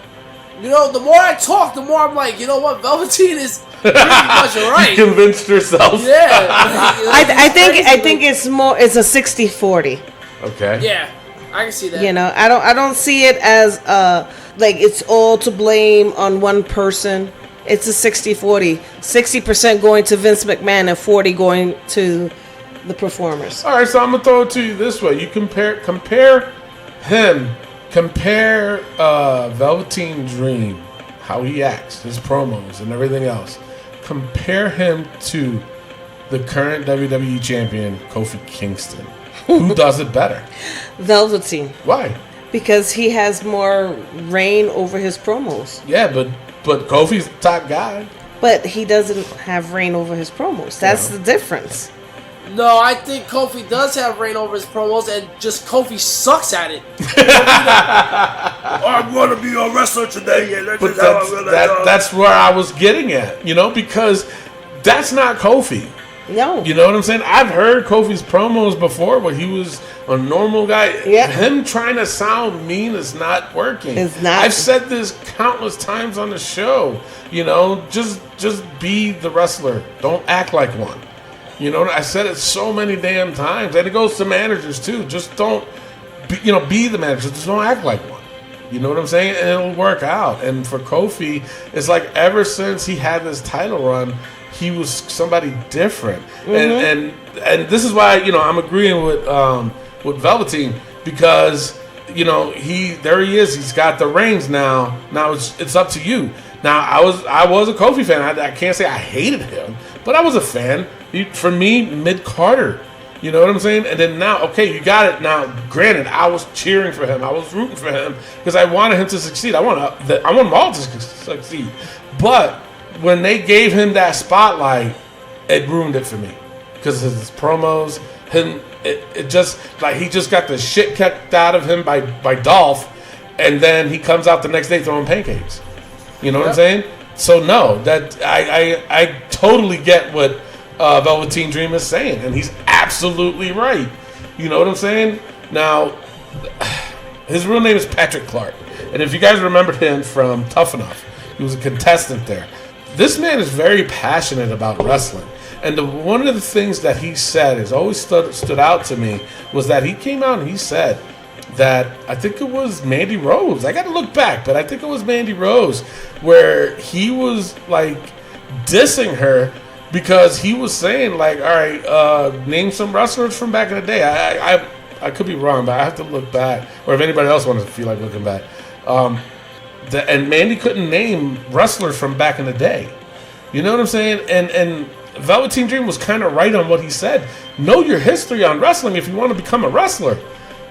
S4: You know, the more I talk, the more I'm like, you know what, Velveteen is pretty much right.
S2: You convinced yourself.
S4: Yeah.
S3: I think it's a 60-40.
S2: Okay.
S4: Yeah, I can see that.
S3: You know, I don't see it as like it's all to blame on one person. It's a 60-40. 60% going to Vince McMahon and 40 going to the performers.
S2: All right, so I'm gonna throw it to you this way: you compare Velveteen Dream, how he acts, his promos, and everything else. Compare him to the current WWE champion, Kofi Kingston. Who does it better?
S3: Velveteen.
S2: Why?
S3: Because he has more reign over his promos.
S2: Yeah, but Kofi's the top guy.
S3: But he doesn't have reign over his promos. That's the difference.
S4: No, I think Kofi does have reign over his promos, and just Kofi sucks at it. I'm gonna be a wrestler today, and
S2: that's where I was getting at, you know, because that's not Kofi.
S3: No.
S2: You know what I'm saying? I've heard Kofi's promos before where he was a normal guy.
S3: Yeah.
S2: Him trying to sound mean is not working.
S3: It's not.
S2: I've said this countless times on the show. You know, just be the wrestler. Don't act like one. You know, I said it so many damn times. And it goes to managers too. Just don't be the manager. Just don't act like one. You know what I'm saying? And it'll work out. And for Kofi, it's like ever since he had this title run, he was somebody different. And this is why, you know, I'm agreeing with Velveteen, because, you know, there he is. He's got the reins now. Now it's up to you. Now I was a Kofi fan. I can't say I hated him, but I was a fan. For me, mid-Carter. You know what I'm saying? And then now, okay, you got it. Now, granted, I was cheering for him. I was rooting for him because I wanted him to succeed. I want them all to succeed. But when they gave him that spotlight, it ruined it for me because his promos, it just like he just got the shit kicked out of him by Dolph, and then he comes out the next day throwing pancakes. You know what I'm saying? So no, that I totally get what Velveteen Dream is saying, and he's absolutely right. You know what I'm saying? Now, his real name is Patrick Clark, and if you guys remembered him from Tough Enough, he was a contestant there. This man is very passionate about wrestling, and one of the things that he said has always stood out to me was that he came out and he said that, I think it was Mandy Rose. I got to look back, but I think it was Mandy Rose, where he was like dissing her because he was saying like, all right, name some wrestlers from back in the day. I could be wrong, but I have to look back, or if anybody else wants to feel like looking back. And Mandy couldn't name wrestlers from back in the day. You know what I'm saying? And Velveteen Dream was kind of right on what he said. Know your history on wrestling if you want to become a wrestler.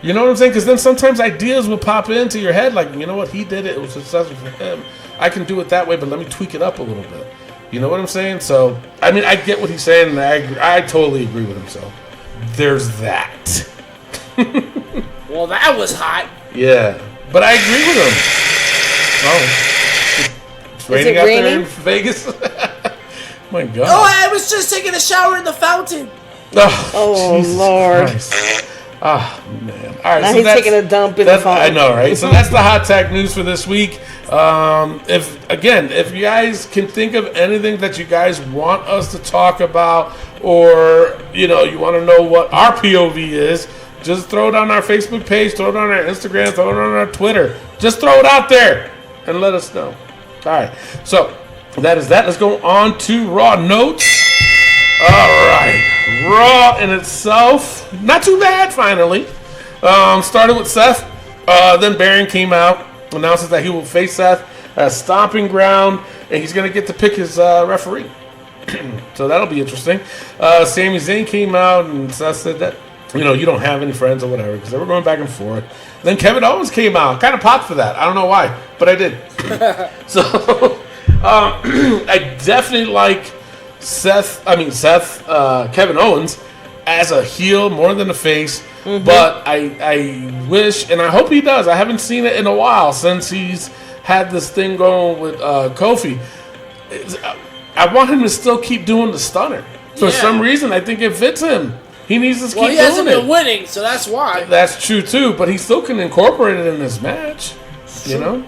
S2: You know what I'm saying? Because then sometimes ideas will pop into your head like, you know what, he did it. It was successful for him. I can do it that way, but let me tweak it up a little bit. You know what I'm saying? So, I mean, I get what he's saying, and I totally agree with him. So, there's that.
S4: Well, that was hot.
S2: Yeah, but I agree with him. Oh, it's raining out there in Vegas. My God.
S4: Oh, I was just taking a shower in the fountain.
S3: Oh,
S2: Jesus
S3: Lord.
S2: Christ. Oh, man. All right,
S3: Now
S2: so
S3: he's
S2: that's-
S3: taking a dump in the phone.
S2: I know, right? So that's the hot tag news for this week. If you guys can think of anything that you guys want us to talk about, or you want to know what our POV is, just throw it on our Facebook page, throw it on our Instagram, throw it on our Twitter. Just throw it out there and let us know. All right. So that is that. Let's go on to Raw notes. All right. Raw in itself, not too bad, finally. Started with Seth. Then Baron came out, announces that he will face Seth at Stomping Ground, and he's going to get to pick his referee. So that'll be interesting. Sami Zayn came out, and Seth said that, you don't have any friends or whatever, because they were going back and forth. Then Kevin Owens came out. Kind of popped for that. I don't know why, but I did. So I definitely like Kevin Owens as a heel more than a face. Mm-hmm. But I wish, and I hope he does. I haven't seen it in a while since he's had this thing going with Kofi. I want him to still keep doing the stunner. For some reason, I think it fits him. He needs to keep doing it.
S4: Well, he hasn't been winning, so that's why.
S2: That's true, too. But he still can incorporate it in this match. You know?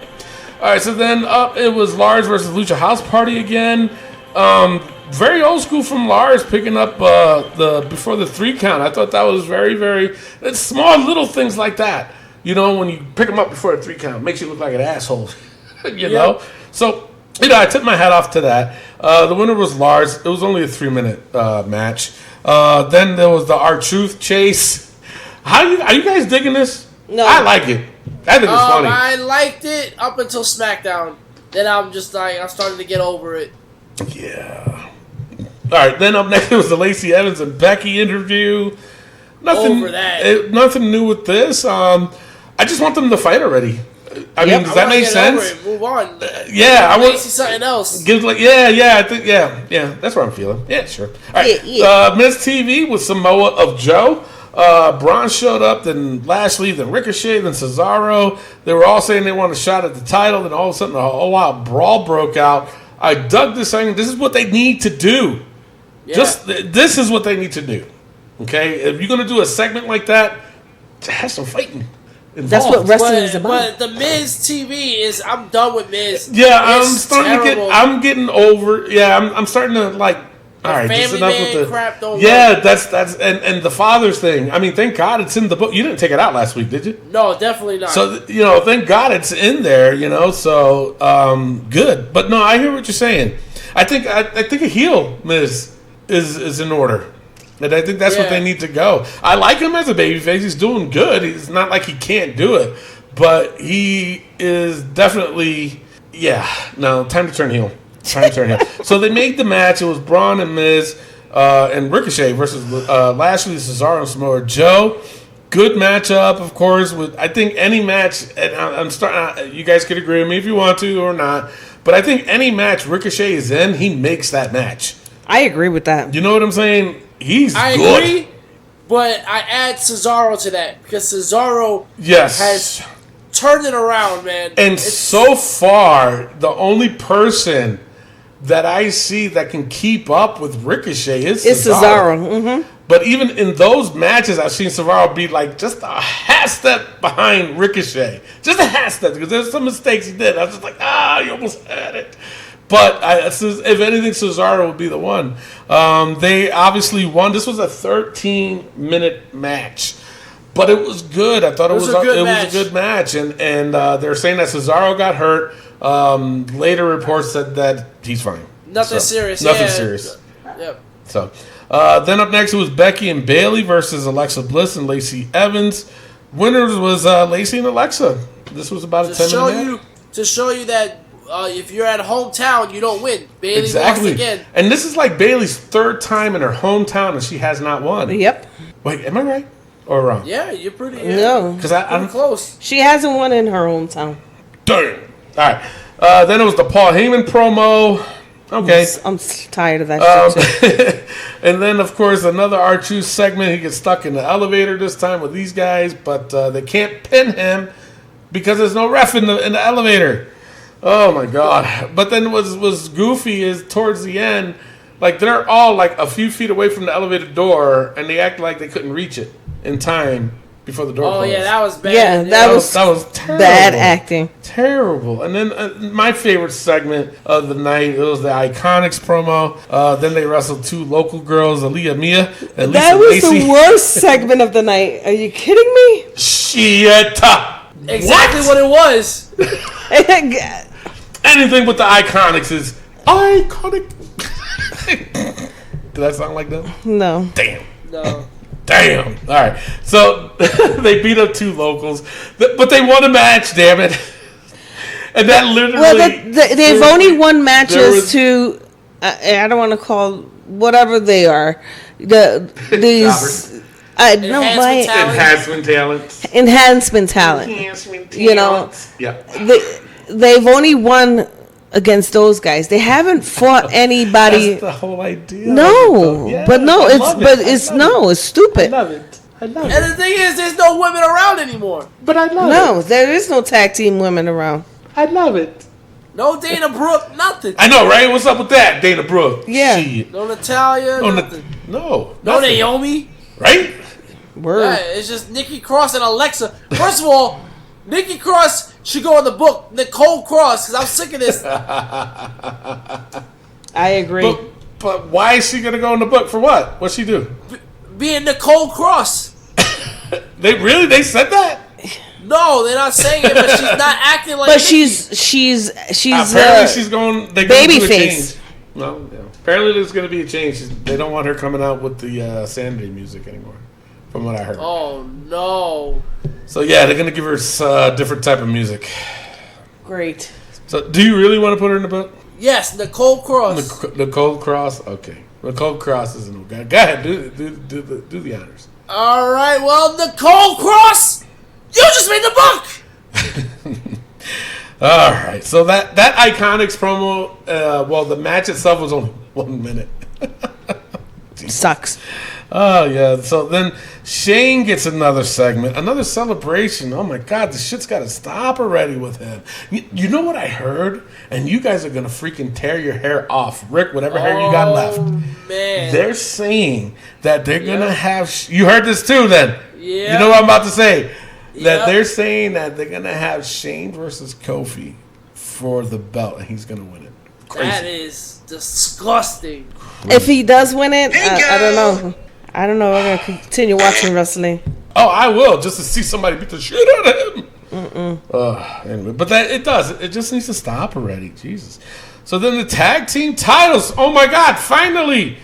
S2: All right, so then up it was Lars versus Lucha House Party again. Very old school from Lars, picking up before the 3 count. I thought that was very, very... It's small little things like that. When you pick them up before a 3 count, it makes you look like an asshole. you know? So, I took my hat off to that. The winner was Lars. It was only a 3-minute match. Then there was the R-Truth chase. Are you guys digging this?
S3: No.
S2: I like it. I think it's funny.
S4: I liked it up until SmackDown. Then I'm starting to get over it.
S2: Yeah. All right, then up next was the Lacey Evans and Becky interview. Nothing,
S4: Over that.
S2: Nothing new with this. I just want them to fight already. I mean, does that make sense?
S4: Move on.
S2: Yeah, I want
S4: to see something else.
S2: I think, that's what I'm feeling. Yeah, sure. All right, Miz TV with Samoa of Joe. Braun showed up, then Lashley, then Ricochet, then Cesaro. They were all saying they want a shot at the title, then all of a sudden a whole wild brawl broke out. I dug this thing. This is what they need to do. Yeah. This is what they need to do. Okay? If you're going to do a segment like that, have some fighting involved.
S3: That's what wrestling is about.
S4: But the Miz TV is, I'm done with Miz.
S2: Yeah, I'm getting over, I'm starting to like, all right, just enough with the
S4: crap. Don't
S2: work. That's and the father's thing. I mean, thank God it's in the book. You didn't take it out last week, did you?
S4: No, definitely not.
S2: So thank God it's in there. So good. But no, I hear what you're saying. I think a heel Miz is in order, and I think that's what they need to go. I like him as a babyface. He's doing good. He's not like he can't do it, but he is definitely time to turn heel. So they made the match. It was Braun and Miz and Ricochet versus Lashley, Cesaro, and Samoa Joe. Good matchup, of course. With I think any match, and I'm starting. You guys could agree with me if you want to or not, but I think any match Ricochet is in, he makes that match.
S3: I agree with that.
S2: You know what I'm saying? I
S4: agree, but I add Cesaro to that because Cesaro has turned it around, man.
S2: And so far, the only person that I see that can keep up with Ricochet is
S3: It's Cesaro. Mm-hmm.
S2: But even in those matches, I've seen Cesaro be like just a half step behind Ricochet. Just a half step, because there's some mistakes he did. I was just like, you almost had it. But if anything, Cesaro would be the one. They obviously won. This was a 13-minute match. But it was good. I thought it was a good match. And they're saying that Cesaro got hurt. Later reports said that he's fine.
S4: Nothing serious.
S2: Nothing serious.
S4: Yep.
S2: So then up next it was Becky and Bayley versus Alexa Bliss and Lacey Evans. Winners was Lacey and Alexa. This was about a 10-minute match.
S4: To show you that if you're at hometown, you don't win. Bayley
S2: exactly.
S4: lost again.
S2: And this is like Bayley's third time in her hometown and she has not won.
S3: Yep.
S2: Wait, am I right or wrong?
S4: Yeah, you're pretty.
S3: No.
S2: Because I'm
S4: close.
S3: She hasn't won in her hometown.
S2: Damn. All right. Then it was the Paul Heyman promo. Okay.
S3: I'm tired of that shit too.
S2: And then, of course, another R-Truth segment. He gets stuck in the elevator this time with these guys, but they can't pin him because there's no ref in the elevator. Oh, my God. But then was goofy is towards the end, like they're all like a few feet away from the elevator door, and they act like they couldn't reach it in time before the door closed.
S4: Yeah, that was bad.
S3: Yeah, that was
S2: terrible.
S3: bad acting.
S2: Terrible. And then my favorite segment of the night, it was the Iconics promo. Then they wrestled two local girls, Aaliyah Mia and Lisa
S3: That was
S2: Lacey.
S3: the worst segment of the night. Are you kidding me?
S2: Shit.
S4: Exactly what it was.
S2: Anything with the Iconics is iconic. Did that sound like them?
S3: No.
S2: Damn.
S4: No.
S2: Damn. All right. So they beat up two locals, but they won a match, damn it. And that literally.
S3: Well, they've only won matches to. I don't want to call whatever they are. These.
S2: Enhancement talent.
S3: Enhancement talent. You know.
S2: Yeah.
S3: They've only won against those guys. They haven't fought anybody.
S2: That's the whole idea.
S3: No,
S2: Yeah,
S3: but no,
S2: it's
S3: it's stupid.
S2: I love it.
S4: And the thing is, there's no women around anymore.
S2: But I love it.
S3: No, there is no tag team women around.
S2: I love it.
S4: No Dana Brooke, nothing.
S2: I know, right? What's up with that, Dana Brooke?
S3: Yeah.
S2: Shit.
S4: No Natalia, nothing.
S2: No,
S4: No Naomi.
S2: right?
S3: Word.
S4: Yeah, it's just Nikki Cross and Alexa. First of all, Nikki Cross should go in the book. Nicole Cross, because I'm sick of this.
S3: I agree.
S2: But why is she gonna go in the book for what? What'd she do?
S4: Being Nicole Cross.
S2: They said that?
S4: No, they're not saying it, but she's not acting like.
S3: But
S4: Nikki.
S2: Apparently
S3: she's
S2: she's going. They're
S3: baby
S2: going to do a
S3: face.
S2: change. No, yeah. Apparently there's going to be a change. They don't want her coming out with the Sanity music anymore, from what I heard.
S4: Oh no.
S2: So yeah, they're going to give her a different type of music.
S3: great.
S2: So do you really want to put her in the book?
S4: Yes, Nicole Cross.
S2: Nicole Cross. Okay, Nicole Cross is a new guy. Go ahead, do the honors.
S4: All right, well, Nicole Cross, you just made the book.
S2: All right, so that Iconics promo, the match itself was only 1 minute.
S3: Sucks.
S2: Oh, yeah. So then Shane gets another segment, another celebration. Oh, my God. The shit's got to stop already with him. You know what I heard? And you guys are going to freaking tear your hair off. Rick, whatever hair you got left.
S4: Man.
S2: They're saying that they're going to have... you heard this too, then.
S4: Yeah.
S2: You know what I'm about to say? That
S4: Yep.
S2: they're saying that they're going to have Shane versus Kofi for the belt, and he's going to win it. Crazy.
S4: That is disgusting.
S3: If he does win it, I don't know. I don't know. I'm gonna continue watching wrestling.
S2: Oh, I will, just to see somebody beat the shit out of him. Anyway, but it does. It just needs to stop already. Jesus. So then the tag team titles. Oh my God! Finally,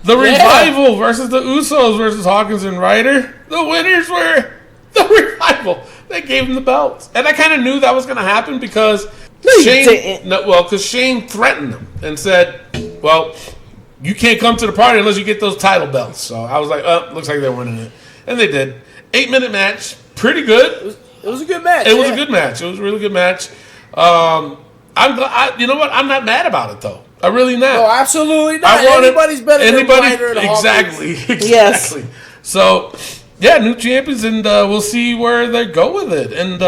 S2: the Revival versus the Usos versus Hawkins and Ryder. The winners were the Revival. They gave them the belts, and I kind of knew that was going to happen because Shane. Because Shane threatened them and said, "Well, you can't come to the party unless you get those title belts." So I was like, "Oh, looks like they're winning it," and they did. 8-minute match, pretty good.
S4: It was a good match.
S2: It was a good match. It was a really good match. I'm glad. You know what? I'm not mad about it though. I really not.
S4: No, absolutely not. Anybody's better than Ryder and
S2: exactly.
S4: Hawkins.
S2: Exactly.
S3: Yes.
S2: So, yeah, new champions, and we'll see where they go with it. And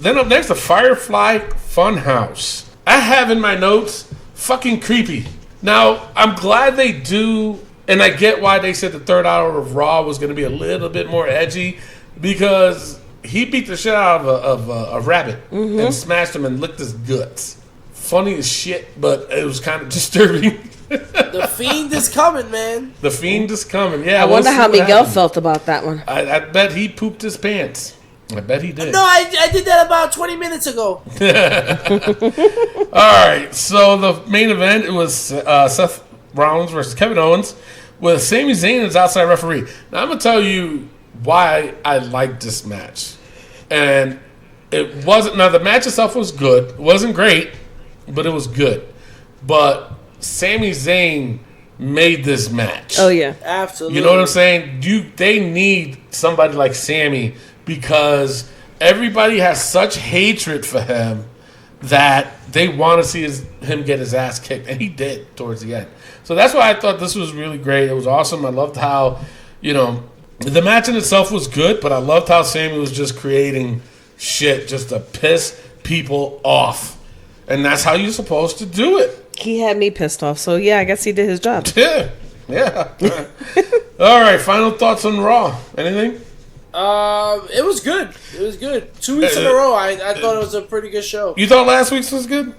S2: then up next, the Firefly Funhouse. I have in my notes fucking creepy. Now, I'm glad they do, and I get why they said the third hour of Raw was going to be a little bit more edgy, because he beat the shit out of a rabbit and smashed him and licked his guts. Funny as shit, but it was kind of disturbing.
S4: The Fiend is coming, man.
S2: The Fiend is coming. Yeah,
S3: I wonder
S2: we'll see
S3: how
S2: what
S3: Miguel
S2: happens.
S3: felt about that one.
S2: I bet he pooped his pants. I bet he did.
S4: No, I did that about 20 minutes ago.
S2: All right, so the main event, it was Seth Rollins versus Kevin Owens with Sami Zayn as outside referee. Now, I'm going to tell you why I liked this match. And it wasn't, now the match itself was good. It wasn't great, but it was good. But Sami Zayn made this match.
S3: Oh yeah.
S4: Absolutely.
S2: You know what I'm saying? They need somebody like Sammy, because everybody has such hatred for him that they want to see him get his ass kicked, and he did towards the end. So that's why I thought this was really great. It was awesome. I loved how, the match in itself was good, but I loved how Sammy was just creating shit just to piss people off. And that's how you're supposed to do it.
S3: He had me pissed off, so yeah, I guess he did his job.
S2: Yeah. All right, final thoughts on Raw. Anything?
S4: It was good. It was good. 2 weeks in a row, I thought it was a pretty good show.
S2: You thought last week's was good?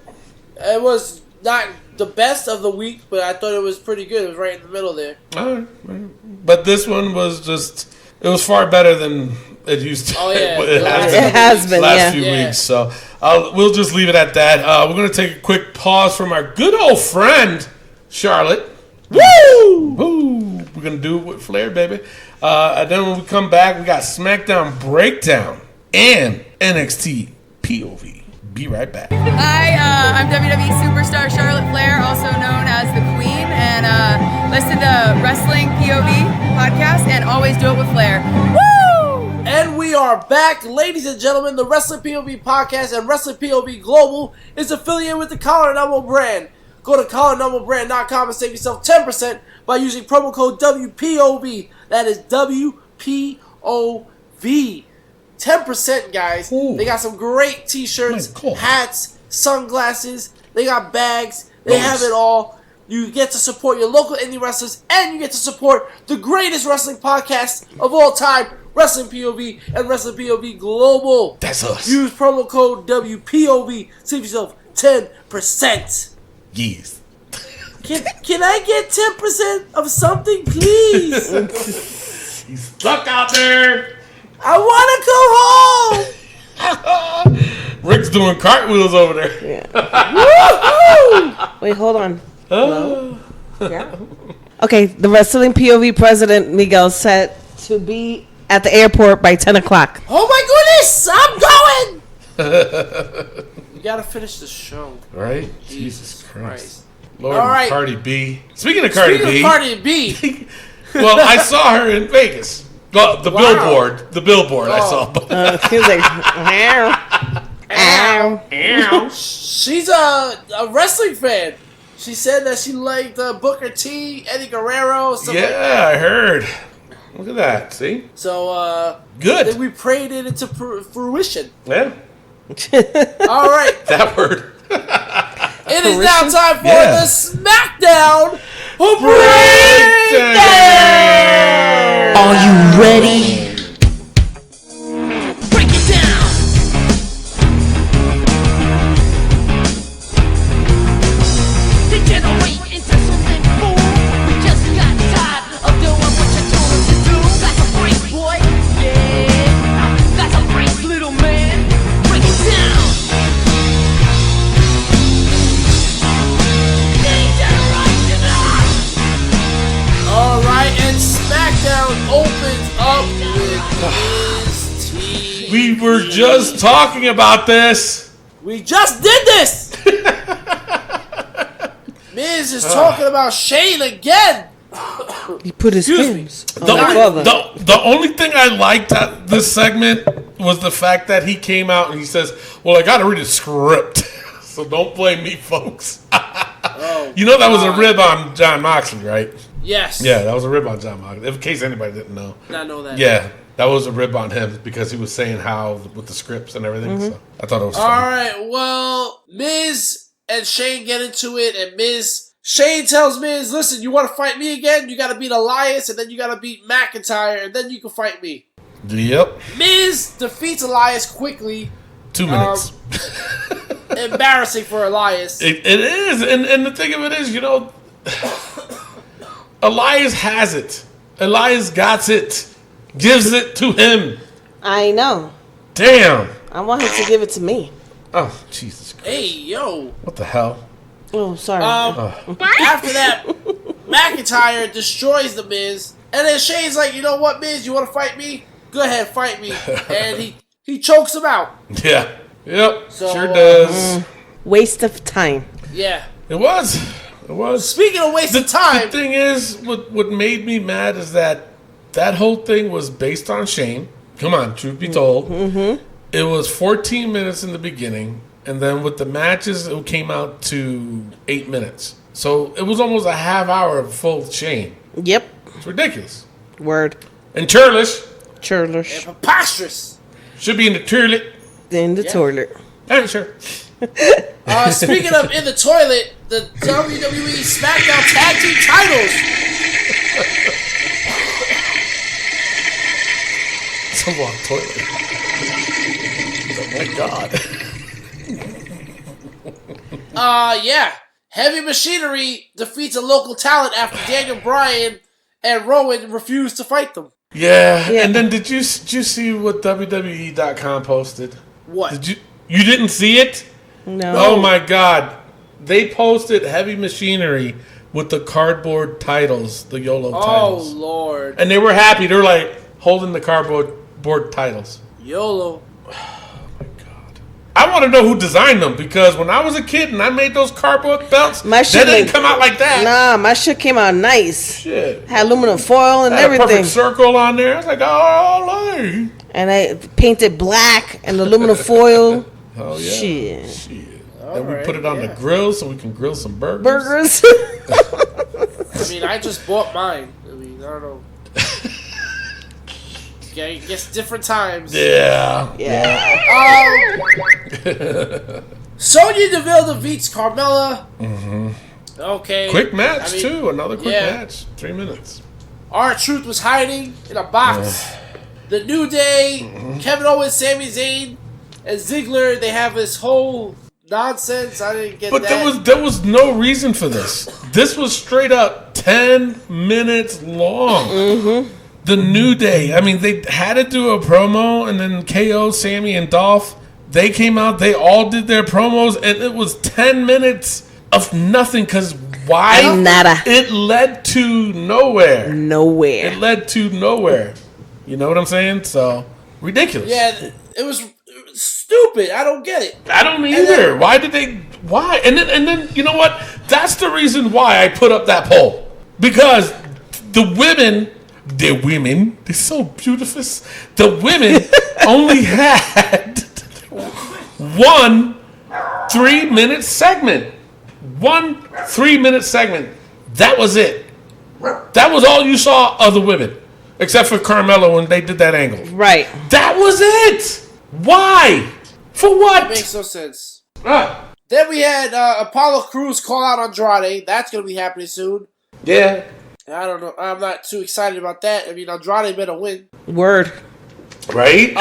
S4: It was not the best of the week, but I thought it was pretty good. It was right in the middle there.
S2: All right. But this one was just, it was far better than it used to.
S4: Oh, yeah.
S3: It has been,
S2: last
S3: yeah.
S2: few
S4: Yeah.
S2: weeks. So we'll just leave it at that. We're going to take a quick pause from our good old friend, Charlotte. Woo! Woo! We're going to do it with Flair, baby. And then when we come back, we got SmackDown Breakdown and NXT POV. Be right back.
S7: Hi, I'm WWE superstar Charlotte Flair, also known as the Queen, and listen to Wrestling POV podcast and always do it with Flair. Woo!
S4: And we are back, ladies and gentlemen. The Wrestling POV podcast and Wrestling POV Global is affiliated with the Collar and Elbow brand. Go to collarandelbowbrand.com and save yourself 10% by using promo code WPOV. That is WPOV. 10%, guys.
S2: Ooh.
S4: They got some great t-shirts,
S2: My God.
S4: hats, sunglasses. They got bags. They
S2: Nice.
S4: have it all. You get to support your local indie wrestlers, and you get to support the greatest wrestling podcast of all time, Wrestling POV and Wrestling POV Global.
S2: That's us.
S4: Use promo code WPOV. Save yourself 10%.
S2: Yes.
S4: Can I get 10% of something, please?
S2: He's stuck out there.
S4: I want to go home.
S2: Rick's doing cartwheels over there.
S3: Woohoo! Wait, hold on. Hello? Yeah. Okay, the Wrestling POV president, Miguel, said to be at the airport by 10 o'clock.
S4: Oh my goodness, I'm going. You gotta finish the show.
S2: Right?
S4: Jesus Christ.
S2: Lord,
S4: All right.
S2: Cardi B. Speaking of Cardi
S4: Speaking
S2: B.
S4: of Cardi B,
S2: Well, I saw her in Vegas. Well, the
S4: Wow.
S2: billboard I saw.
S3: He was like, ow, ow.
S4: she's a wrestling fan. She said that she liked Booker T, Eddie Guerrero, stuff like that.
S2: Yeah, I heard. Look at that. See?
S4: So,
S2: Good.
S4: then we prayed it into fruition.
S2: Yeah.
S4: All right.
S2: That word.
S4: It is now time for
S2: Yeah.
S4: the SmackDown Breakdown.
S8: Are you ready? Break it down. Degenerate into something fool. We just got tired of doing what you told us to do. That's a break, boy. Yeah. That's a break, little man. Break it down.
S4: All right, and SmackDown opens up with Miz T.
S2: We were just talking about this.
S4: We just did this. Miz is talking about Shane again.
S3: He put his
S4: Excuse
S3: hands
S2: The
S3: on
S2: only,
S3: my brother.
S2: the only thing I liked at this segment was the fact that he came out and he says, well, I got to read a script. So don't blame me, folks. You know that was a rib on John Moxley, right?
S4: Yes.
S2: Yeah, that was a rib on John Moxley. In case anybody didn't know.
S4: I know that.
S2: Yeah, that was a rib on him because he was saying how with the scripts and everything. So I thought it was
S4: All
S2: funny.
S4: right. Well, Miz and Shane get into it, and Shane tells Miz, listen, you want to fight me again? You got to beat Elias, and then you got to beat McIntyre, and then you can fight me.
S2: Yep.
S4: Miz defeats Elias quickly.
S2: 2 minutes.
S4: Embarrassing for Elias.
S2: It is. And the thing of it is, you know, Elias has it. Elias got it. Gives it to him.
S3: I know.
S2: Damn.
S3: I want him to give it to me.
S2: Oh, Jesus Christ.
S4: Hey, yo.
S2: What the hell?
S3: Oh, sorry.
S4: After that, McIntyre destroys the Miz. And then Shane's like, you know what, Miz? You want to fight me? Go ahead, fight me. And he chokes him out.
S2: Yeah. Yep.
S4: So,
S2: sure does.
S3: Waste of time.
S4: Yeah.
S2: It was. It was.
S4: Speaking of waste of time.
S2: The thing is, what made me mad is that whole thing was based on Shane. Come on, truth be told. Mm-hmm. It was 14 minutes in the beginning, and then with the matches, it came out to 8 minutes. So it was almost a half hour of full Shane.
S3: Yep.
S2: It's ridiculous.
S3: Word.
S2: And churlish.
S3: Churlish.
S4: And preposterous.
S2: Should be in the toilet.
S3: In the toilet.
S2: Hey, sure.
S4: Speaking of in the toilet, the WWE SmackDown Tag Team titles.
S2: It's a long toilet. Oh my god.
S4: Yeah. Heavy Machinery defeats a local talent after Daniel Bryan and Rowan refused to fight them.
S2: Yeah. And then did you see what WWE.com posted?
S4: What?
S2: You didn't see it?
S3: No.
S2: Oh my god. They posted Heavy Machinery with the cardboard titles, the YOLO titles.
S4: Oh, Lord.
S2: And they were happy. They were like holding the cardboard titles.
S4: YOLO.
S2: I want to know who designed them, because when I was a kid and I made those cardboard belts, they didn't come out like that.
S3: Nah, my shit came out nice.
S2: Shit.
S3: Had aluminum foil and
S2: Had
S3: everything.
S2: a perfect circle on there. I was like, oh, Lord.
S3: And I painted black and aluminum foil.
S2: Oh, yeah.
S3: Shit.
S2: Then we put it on the grill so we can grill some burgers.
S3: Burgers.
S4: I mean, I just bought mine. I mean, I don't know. Yeah, I guess different times.
S2: Yeah.
S4: Sonya Deville defeats Carmella.
S2: Mm-hmm.
S4: Okay.
S2: Quick match, too. Another quick
S4: yeah.
S2: match. 3 minutes.
S4: R-Truth was hiding in a box. The New Day, Kevin Owens, Sami Zayn, and Ziggler, they have this whole nonsense. I didn't get
S2: But
S4: that.
S2: there was no reason for this. This was straight up 10 minutes long. Mm-hmm. The New Day. I mean, they had to do a promo, and then KO, Sammy, and Dolph, they came out. They all did their promos, and it was 10 minutes of nothing. Because why?
S3: Nada.
S2: It led to nowhere.
S3: Nowhere.
S2: It led to nowhere. You know what I'm saying? So, ridiculous.
S4: Yeah, it was stupid. I don't get it.
S2: I don't either. Why did they? Why? And then you know what? That's the reason why I put up that poll, because the women, they're so beautiful. The women only had 1 3-minute segment. 1 3-minute segment. That was it. That was all you saw of the women, except for Carmella when they did that angle.
S3: Right.
S2: That was it. Why? For what?
S4: It makes no sense. Then we had Apollo Crews call out Andrade. That's going to be happening soon.
S2: Yeah.
S4: I don't know. I'm not too excited about that. I mean, Andrade better win.
S3: Word.
S2: Right?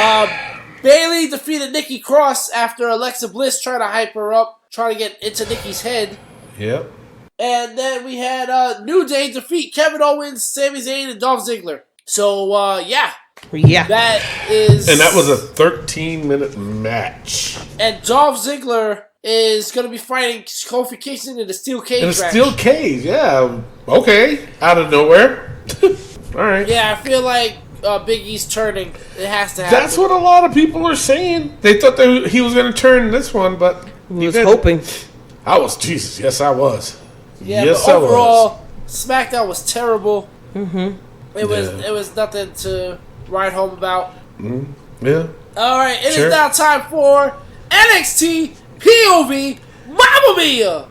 S4: Bayley defeated Nikki Cross after Alexa Bliss tried to hype her up, trying to get into Nikki's head.
S2: Yep.
S4: And then we had New Day defeat Kevin Owens, Sami Zayn, and Dolph Ziggler. So, yeah. That is...
S2: And that was a 13-minute match.
S4: And Dolph Ziggler is going to be fighting Kofi Kingston in a steel cage
S2: In a
S4: match.
S2: steel cage, yeah. Okay. Out of nowhere. All right.
S4: Yeah, I feel like Big E's turning. It has to happen.
S2: That's what a lot of people were saying. They thought he was going to turn this one, but
S3: he was hoping.
S2: I was. Jesus, yes, I was.
S4: Yeah,
S2: yes,
S4: but overall, SmackDown was terrible. Mm-hmm. It was nothing to write home about.
S2: Mm-hmm. Yeah.
S4: All right, it is now time for NXT POV Mamma Mia.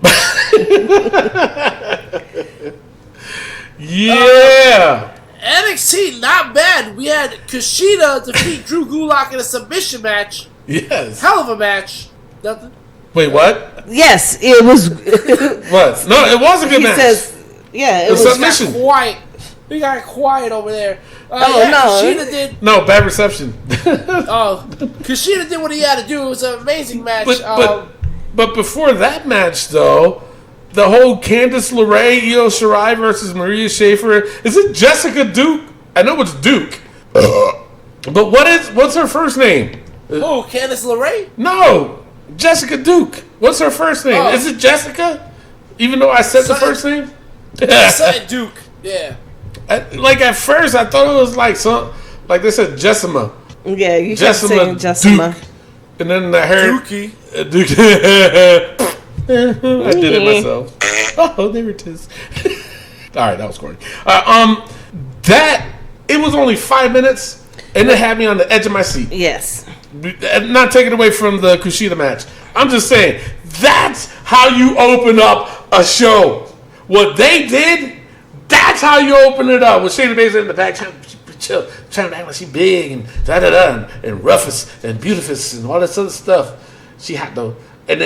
S2: Yeah.
S4: NXT, not bad. We had Kushida defeat Drew Gulak in a submission match.
S2: Yes.
S4: Hell of a match. Nothing.
S2: Wait, what?
S3: Yes, it was.
S2: What? No, it was a good
S3: He
S2: match.
S3: says, yeah, it
S2: The
S3: was.
S2: submission.
S4: Quiet. We got quiet over there.
S3: Oh, no.
S4: Kushida did.
S2: No, bad reception.
S4: Kushida did what he had to do. It was an amazing match.
S2: But before that match, though, the whole Candice LeRae, Io Shirai versus Maria Schaefer. Is it Jessica Duke? I know it's Duke. But what's her first name?
S4: Oh, Candice LeRae?
S2: No, Jessica Duke. What's her first name?
S4: Oh.
S2: Is it Jessica? Even though I said the first name?
S4: Something Duke. Yeah.
S2: Like at first, I thought it was like they said Jessima.
S3: Yeah, you kept saying
S2: Jessima
S3: Jessima.
S2: Duke. And then I heard
S4: Dookie.
S2: Duke. I did it myself. Oh, there it is. All right, that was corny. It was only 5 minutes, and it had me on the edge of my seat.
S3: Yes.
S2: Not taking away from the Kushida match. I'm just saying that's how you open up a show. What they did, that's how you open it up. With Shayna Baszler in the back, trying to act like she big and da da da and roughest and beautiful and all this other stuff. She had though, and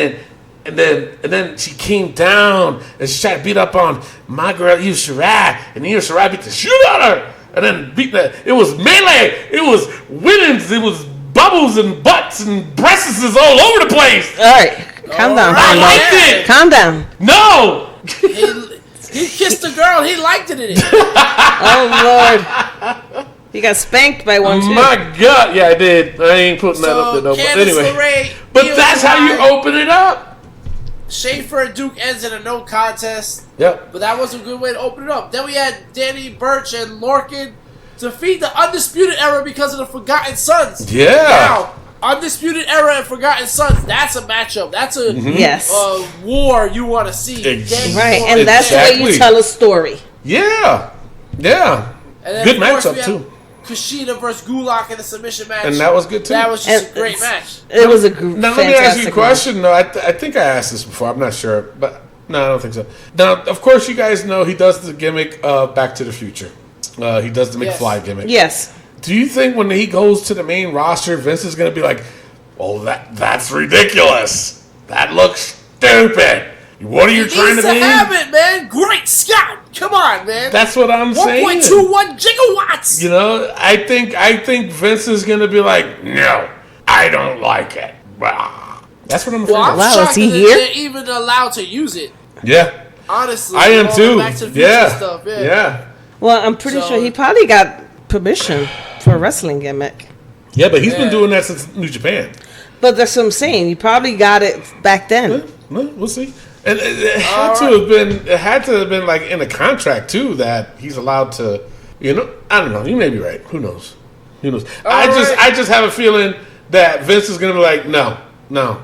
S2: then she came down and she tried to beat up on my girl Io Shirai, and Io Shirai beat the shit out of her, and then beat that. It was melee. It was women's. It was bubbles and butts and breasts all over the place.
S3: All right, calm down.
S2: I liked it.
S3: Calm down.
S2: No.
S4: He kissed the girl. He liked it in it.
S3: Oh Lord, he got spanked by one too.
S2: My God, yeah, I did. I ain't putting that up
S4: So,
S2: there, though. But
S4: Candice
S2: anyway,
S4: LeRae,
S2: but
S4: Io
S2: that's how you
S4: Shirai,
S2: open it up.
S4: Schaefer and Duke ends in a no contest.
S2: Yep.
S4: But that was a good way to open it up. Then we had Danny Burch and Lorcan defeat the Undisputed Era because of the Forgotten Sons.
S2: Yeah.
S4: Now, Undisputed Era and Forgotten Sons, that's a matchup. That's a
S3: Yes.
S4: war you want to see.
S2: Exactly.
S4: Gang
S3: Right,
S4: war.
S3: and that's the way
S2: Exactly.
S3: you tell a story.
S2: Yeah. Yeah.
S4: And then,
S2: Good
S4: of course, we
S2: matchup,
S4: had
S2: too.
S4: Kushida versus Gulak in the submission match.
S2: And that was good, too.
S4: That was just
S3: And
S4: a great
S3: it's-
S4: match.
S3: It was a
S2: Now, let me ask you a question, though. I think I asked this before. I'm not sure. But no, I don't think so. Now, of course, you guys know he does the gimmick of Back to the Future. He does the
S4: Yes.
S2: McFly gimmick.
S3: Yes.
S2: Do you think when he goes to the main roster, Vince is going to be like, well, that's ridiculous. That looks stupid. What are you trying
S4: Needs
S2: to
S4: to
S2: do?
S4: have it, man. Great Scott. Come on, man.
S2: That's what I'm saying.
S4: 1.21 gigawatts.
S2: You know, I think Vince is going to be like, no, I don't like it. Bah. That's what I'm afraid
S4: Well, I'm
S2: of.
S3: Wow,
S4: shocked
S3: is he
S4: that
S3: here?
S4: they're even allowed to use it.
S2: Yeah,
S4: Honestly,
S2: I am
S4: all the
S2: too.
S4: Back to the Future
S2: Yeah.
S4: stuff.
S2: Yeah.
S3: Well, I'm pretty
S4: So-
S3: sure he probably got permission for a wrestling gimmick.
S2: Yeah, but he's been
S4: Yeah.
S2: doing that since New Japan.
S3: But that's what I'm saying. You probably got it back then.
S2: Well, we'll see. And it had to have been like in a contract too that he's allowed to. You know, I don't know. You may be right. Who knows? Who knows? I just have a feeling that Vince is gonna be like, no,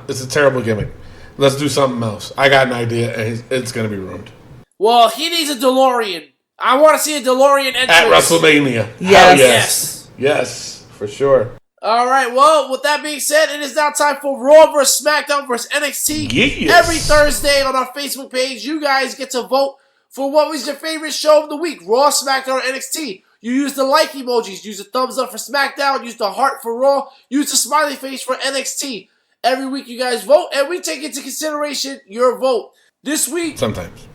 S2: it's a terrible gimmick. Let's do something else. I got an idea, and it's gonna be ruined
S4: Well, he needs a DeLorean. I want to see a DeLorean entrance.
S2: at WrestleMania.
S3: Yes.
S2: Hell yes, for sure.
S4: All right. Well, with that being said, it is now time for Raw vs. SmackDown vs. NXT.
S2: Yes.
S4: Every Thursday on our Facebook page, you guys get to vote for what was your favorite show of the week, Raw, SmackDown, or NXT. You use the like emojis, use the thumbs up for SmackDown, use the heart for Raw, use the smiley face for NXT. Every week you guys vote, and we take into consideration your vote. This week,
S2: Sometimes.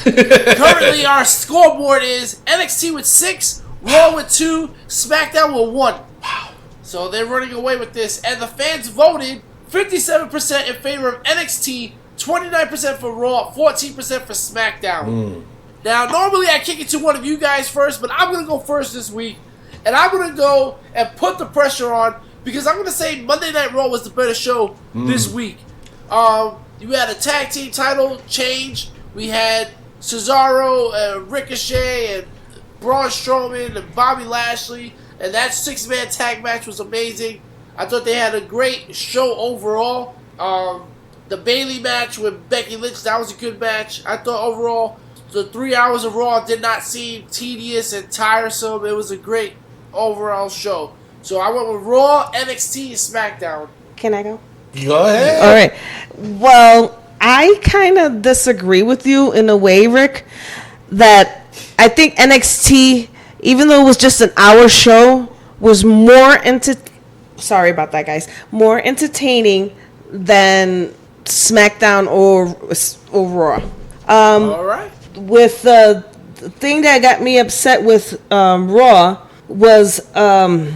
S4: Currently, our scoreboard is NXT with 6, Raw with 2, SmackDown with 1. Wow. So they're running away with this. And the fans voted 57% in favor of NXT, 29% for Raw, 14% for SmackDown. Now, normally I kick it to one of you guys first, but I'm going to go first this week. And I'm going to go and put the pressure on because I'm going to say Monday Night Raw was the better show this week. You had a tag team title change. We had Cesaro, Ricochet, and Braun Strowman, and Bobby Lashley. And that 6-man tag match was amazing. I thought they had a great show overall. The Bayley match with Becky Lynch, that was a good match. I thought overall the 3 hours of Raw did not seem tedious and tiresome. It was a great overall show. So I went with Raw, NXT, and SmackDown.
S3: Can I go?
S2: Go ahead.
S3: All right. Well, I kind of disagree with you in a way, Rick, that I think NXT, even though it was just an hour show, was more more entertaining than SmackDown or Raw.
S4: All right.
S3: With the thing that got me upset with Raw was the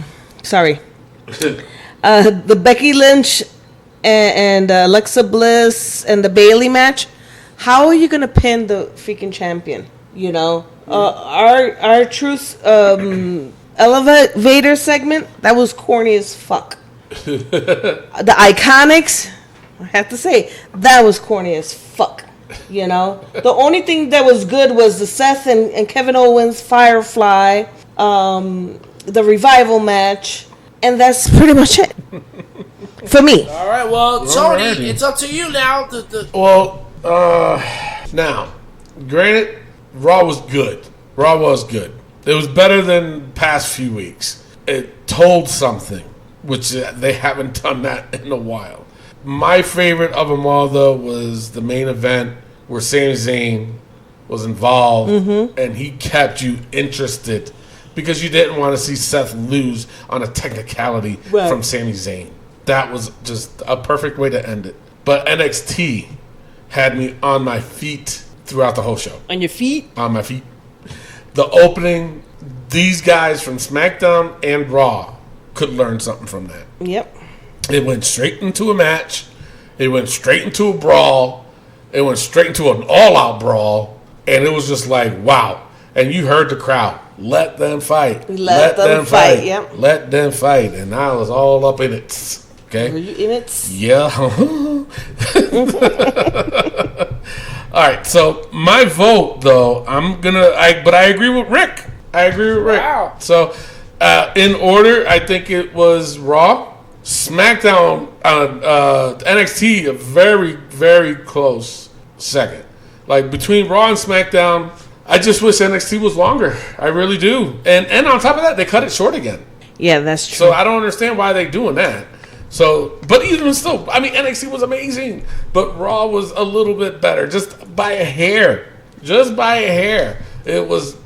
S3: Becky Lynch and Alexa Bliss and the Bailey match. How are you gonna pin the freaking champion? You know, our truth elevator segment, that was corny as fuck. The Iconics, I have to say, that was corny as fuck. You know, the only thing that was good was the Seth and Kevin Owens Firefly, the Revival match, and that's pretty much it for me.
S4: All right. Well, Tony,
S2: Alrighty.
S4: it's up to you now.
S2: Well, now, granted, Raw was good. Raw was good. It was better than past few weeks. It told something, which they haven't done that in a while. My favorite of them all, though, was the main event where Sami Zayn was involved, and he kept you interested because you didn't want to see Seth lose on a technicality from Sami Zayn. That was just a perfect way to end it. But NXT had me on my feet throughout the whole show.
S3: On your feet?
S2: On my feet. The opening, these guys from SmackDown and Raw could learn something from that.
S3: Yep.
S2: It went straight into a match. It went straight into a brawl. It went straight into an all-out brawl. And it was just like, wow. And you heard the crowd. Let them fight.
S3: Let them fight, yep.
S2: Let them fight. And I was all up in it. Okay?
S3: Were you in it?
S2: Yeah. All right. So my vote, though, but I agree with Rick.
S4: Wow.
S2: So in order, I think it was Raw, SmackDown, NXT, a very, very close second. Like between Raw and SmackDown, I just wish NXT was longer. I really do. And on top of that, they cut it short again.
S3: Yeah, that's true.
S2: So I don't understand why they're doing that. So, but even still, I mean, NXT was amazing, but Raw was a little bit better, just by a hair. Just by a hair. It was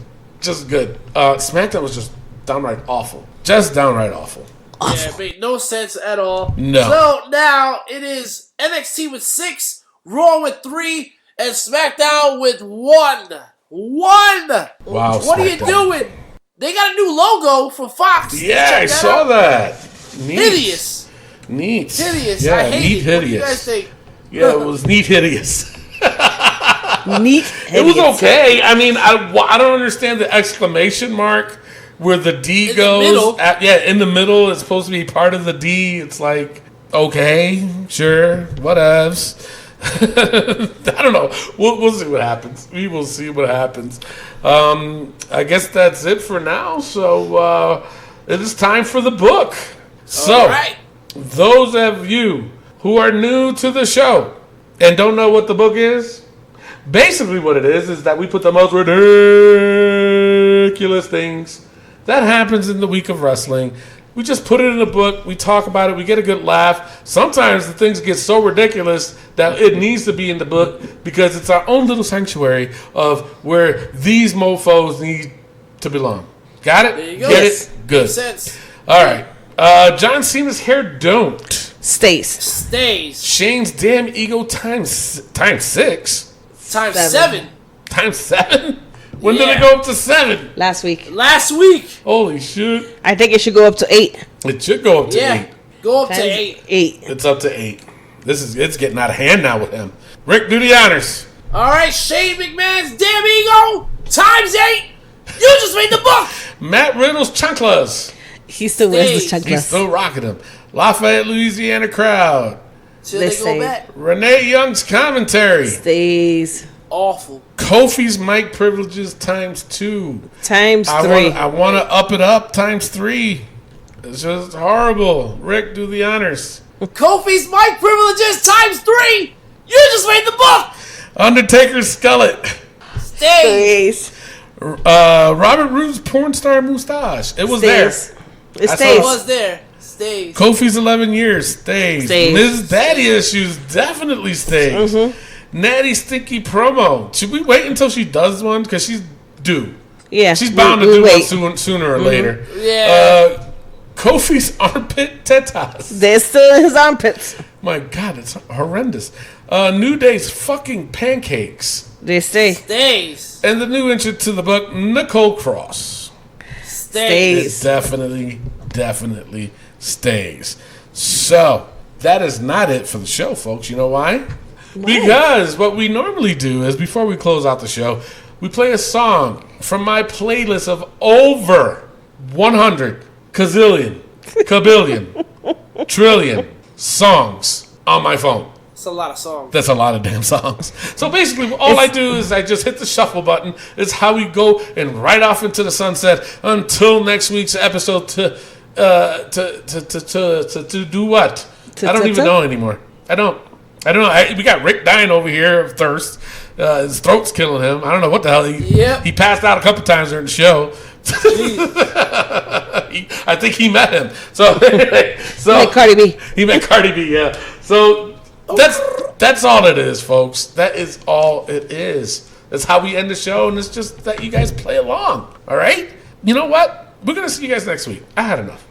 S2: just good. SmackDown was just downright awful. Just downright awful.
S4: Yeah, it made no sense at all.
S2: No.
S4: So now it is NXT with 6, Raw with 3, and SmackDown with 1.
S2: Wow.
S4: What are you
S2: SmackDown.
S4: doing? They got a new logo from Fox.
S2: Yeah, I
S4: Check
S2: saw
S4: out.
S2: that. Neat.
S4: Hideous.
S2: Neat.
S4: Hideous.
S2: Yeah,
S4: I hate
S2: neat
S4: it.
S2: hideous.
S4: What do you guys think?
S2: Yeah, it was neat hideous.
S3: Neat.
S2: It was okay. I mean, I don't understand the exclamation mark where the D
S4: In the
S2: goes.
S4: middle.
S2: In the middle. It's supposed to be part of the D. It's like, okay, sure, whatevs. I don't know. We'll see what happens. We will see what happens. I guess that's it for now. So it is time for the book. So,
S4: All right.
S2: those of you who are new to the show and don't know what the book is, basically what it is that we put the most ridiculous things that happens in the week of wrestling. We just put it in a book. We talk about it. We get a good laugh. Sometimes the things get so ridiculous that it needs to be in the book because it's our own little sanctuary of where these mofos need to belong. Got it?
S4: There you go.
S2: Get
S4: Yes.
S2: it? Good.
S4: Makes sense.
S2: All right. John Cena's hair don't.
S3: Stays.
S4: Stays.
S2: Shane's damn ego times 6.
S4: Times 7.
S2: Times 7? When did it
S4: Yeah.
S2: go up to 7?
S3: Last week.
S4: Last week.
S2: Holy shit.
S3: I think it should go up to 8.
S2: It should go up to
S4: Yeah.
S2: 8.
S4: Go up to 8.
S3: 8.
S2: It's up to 8. It's getting out of hand now with him. Rick, do the honors.
S4: All right, Shane McMahon's damn ego times 8. You just made the book.
S2: Matt Riddle's chanclas.
S3: He still wears the
S4: Stays.
S2: He's
S3: chanclas.
S2: still rocking them. Lafayette, Louisiana crowd.
S4: Till
S3: They
S4: they go
S3: say-
S4: back.
S2: Renee Young's commentary.
S3: Stays.
S4: Awful.
S2: Kofi's mic privileges times 2.
S3: Times 3.
S2: I want to up it up times 3. It's just horrible. Rick, do the honors.
S4: Kofi's mic privileges times 3. You just made the book.
S2: Undertaker's skullet.
S4: Stays.
S3: Stays.
S2: Robert Roode's porn star mustache. It was there.
S3: Stays. It
S2: I saw
S3: stays.
S4: It was there. Stays.
S2: Kofi's 11 years stays.
S3: Stays.
S2: Ms. Daddy Issues definitely stays. Natty Stinky promo. Should we wait until she does one? Because she's due.
S3: Yeah.
S2: She's bound to do one sooner or later.
S4: Yeah.
S2: Kofi's armpit tetas.
S3: They're still in his armpits.
S2: My God, it's horrendous. New Day's fucking pancakes.
S3: They stay.
S4: Stays.
S2: And the new entry to the book, Nicole Cross.
S4: Stays.
S2: It definitely stays. So, that is not it for the show, folks. You know why? Because what we normally do is, before we close out the show, we play a song from my playlist of over 100 kabillion, trillion songs on my phone.
S4: It's a lot of songs.
S2: That's a lot of damn songs. So basically, all I do is I just hit the shuffle button. It's how we go and right off into the sunset until next week's episode to do what? I don't even know anymore. I don't know. We got Rick dying over here of thirst. His throat's killing him. I don't know what the hell. He passed out a couple times during the show. I think he met him. So
S3: Like Cardi B.
S2: He met Cardi B. Yeah. So that's all it is, folks. That is all it is. That's how we end the show, and it's just that you guys play along. All right. You know what? We're gonna see you guys next week. I had enough.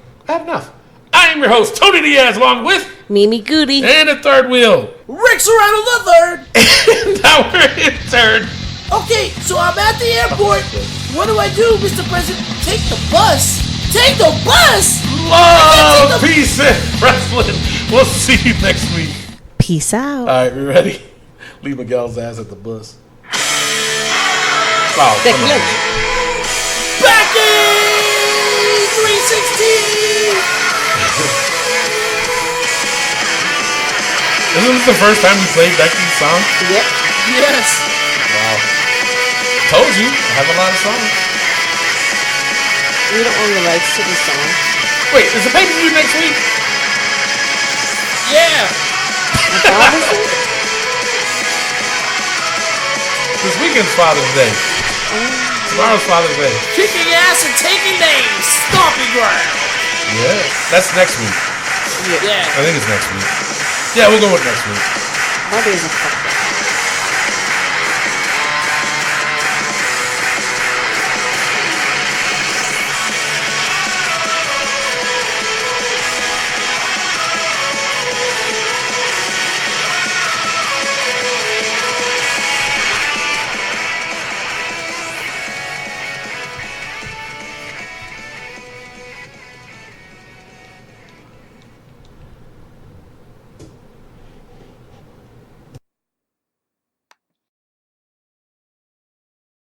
S2: I am your host, Tony Diaz, along with
S3: Mimi Goody.
S2: and the third wheel.
S4: Rick Serrano the third.
S2: Now we're in third.
S4: Okay, so I'm at the airport. What do I do, Mr. President? Take the bus. Take the bus.
S2: Love, peace, and wrestling. We'll see you next week.
S3: Peace out.
S2: All right, we ready? Leave Miguel's ass at the bus. Oh, come on.
S4: Becky 316.
S2: Isn't this the first time we played Becky's song?
S3: Yep.
S4: Yes.
S2: Wow. Told you, I have a lot of songs.
S3: We don't own the rights to the song.
S2: Wait, is the pay-per-view next week?
S4: Yeah.
S2: This weekend's Father's Day. Tomorrow's Father's Day.
S4: Kicking ass and taking names. Stomping ground.
S2: Yeah. That's next week.
S4: Yeah.
S2: I think it's next week. Yeah, we'll go with next week.
S3: That is a fuck.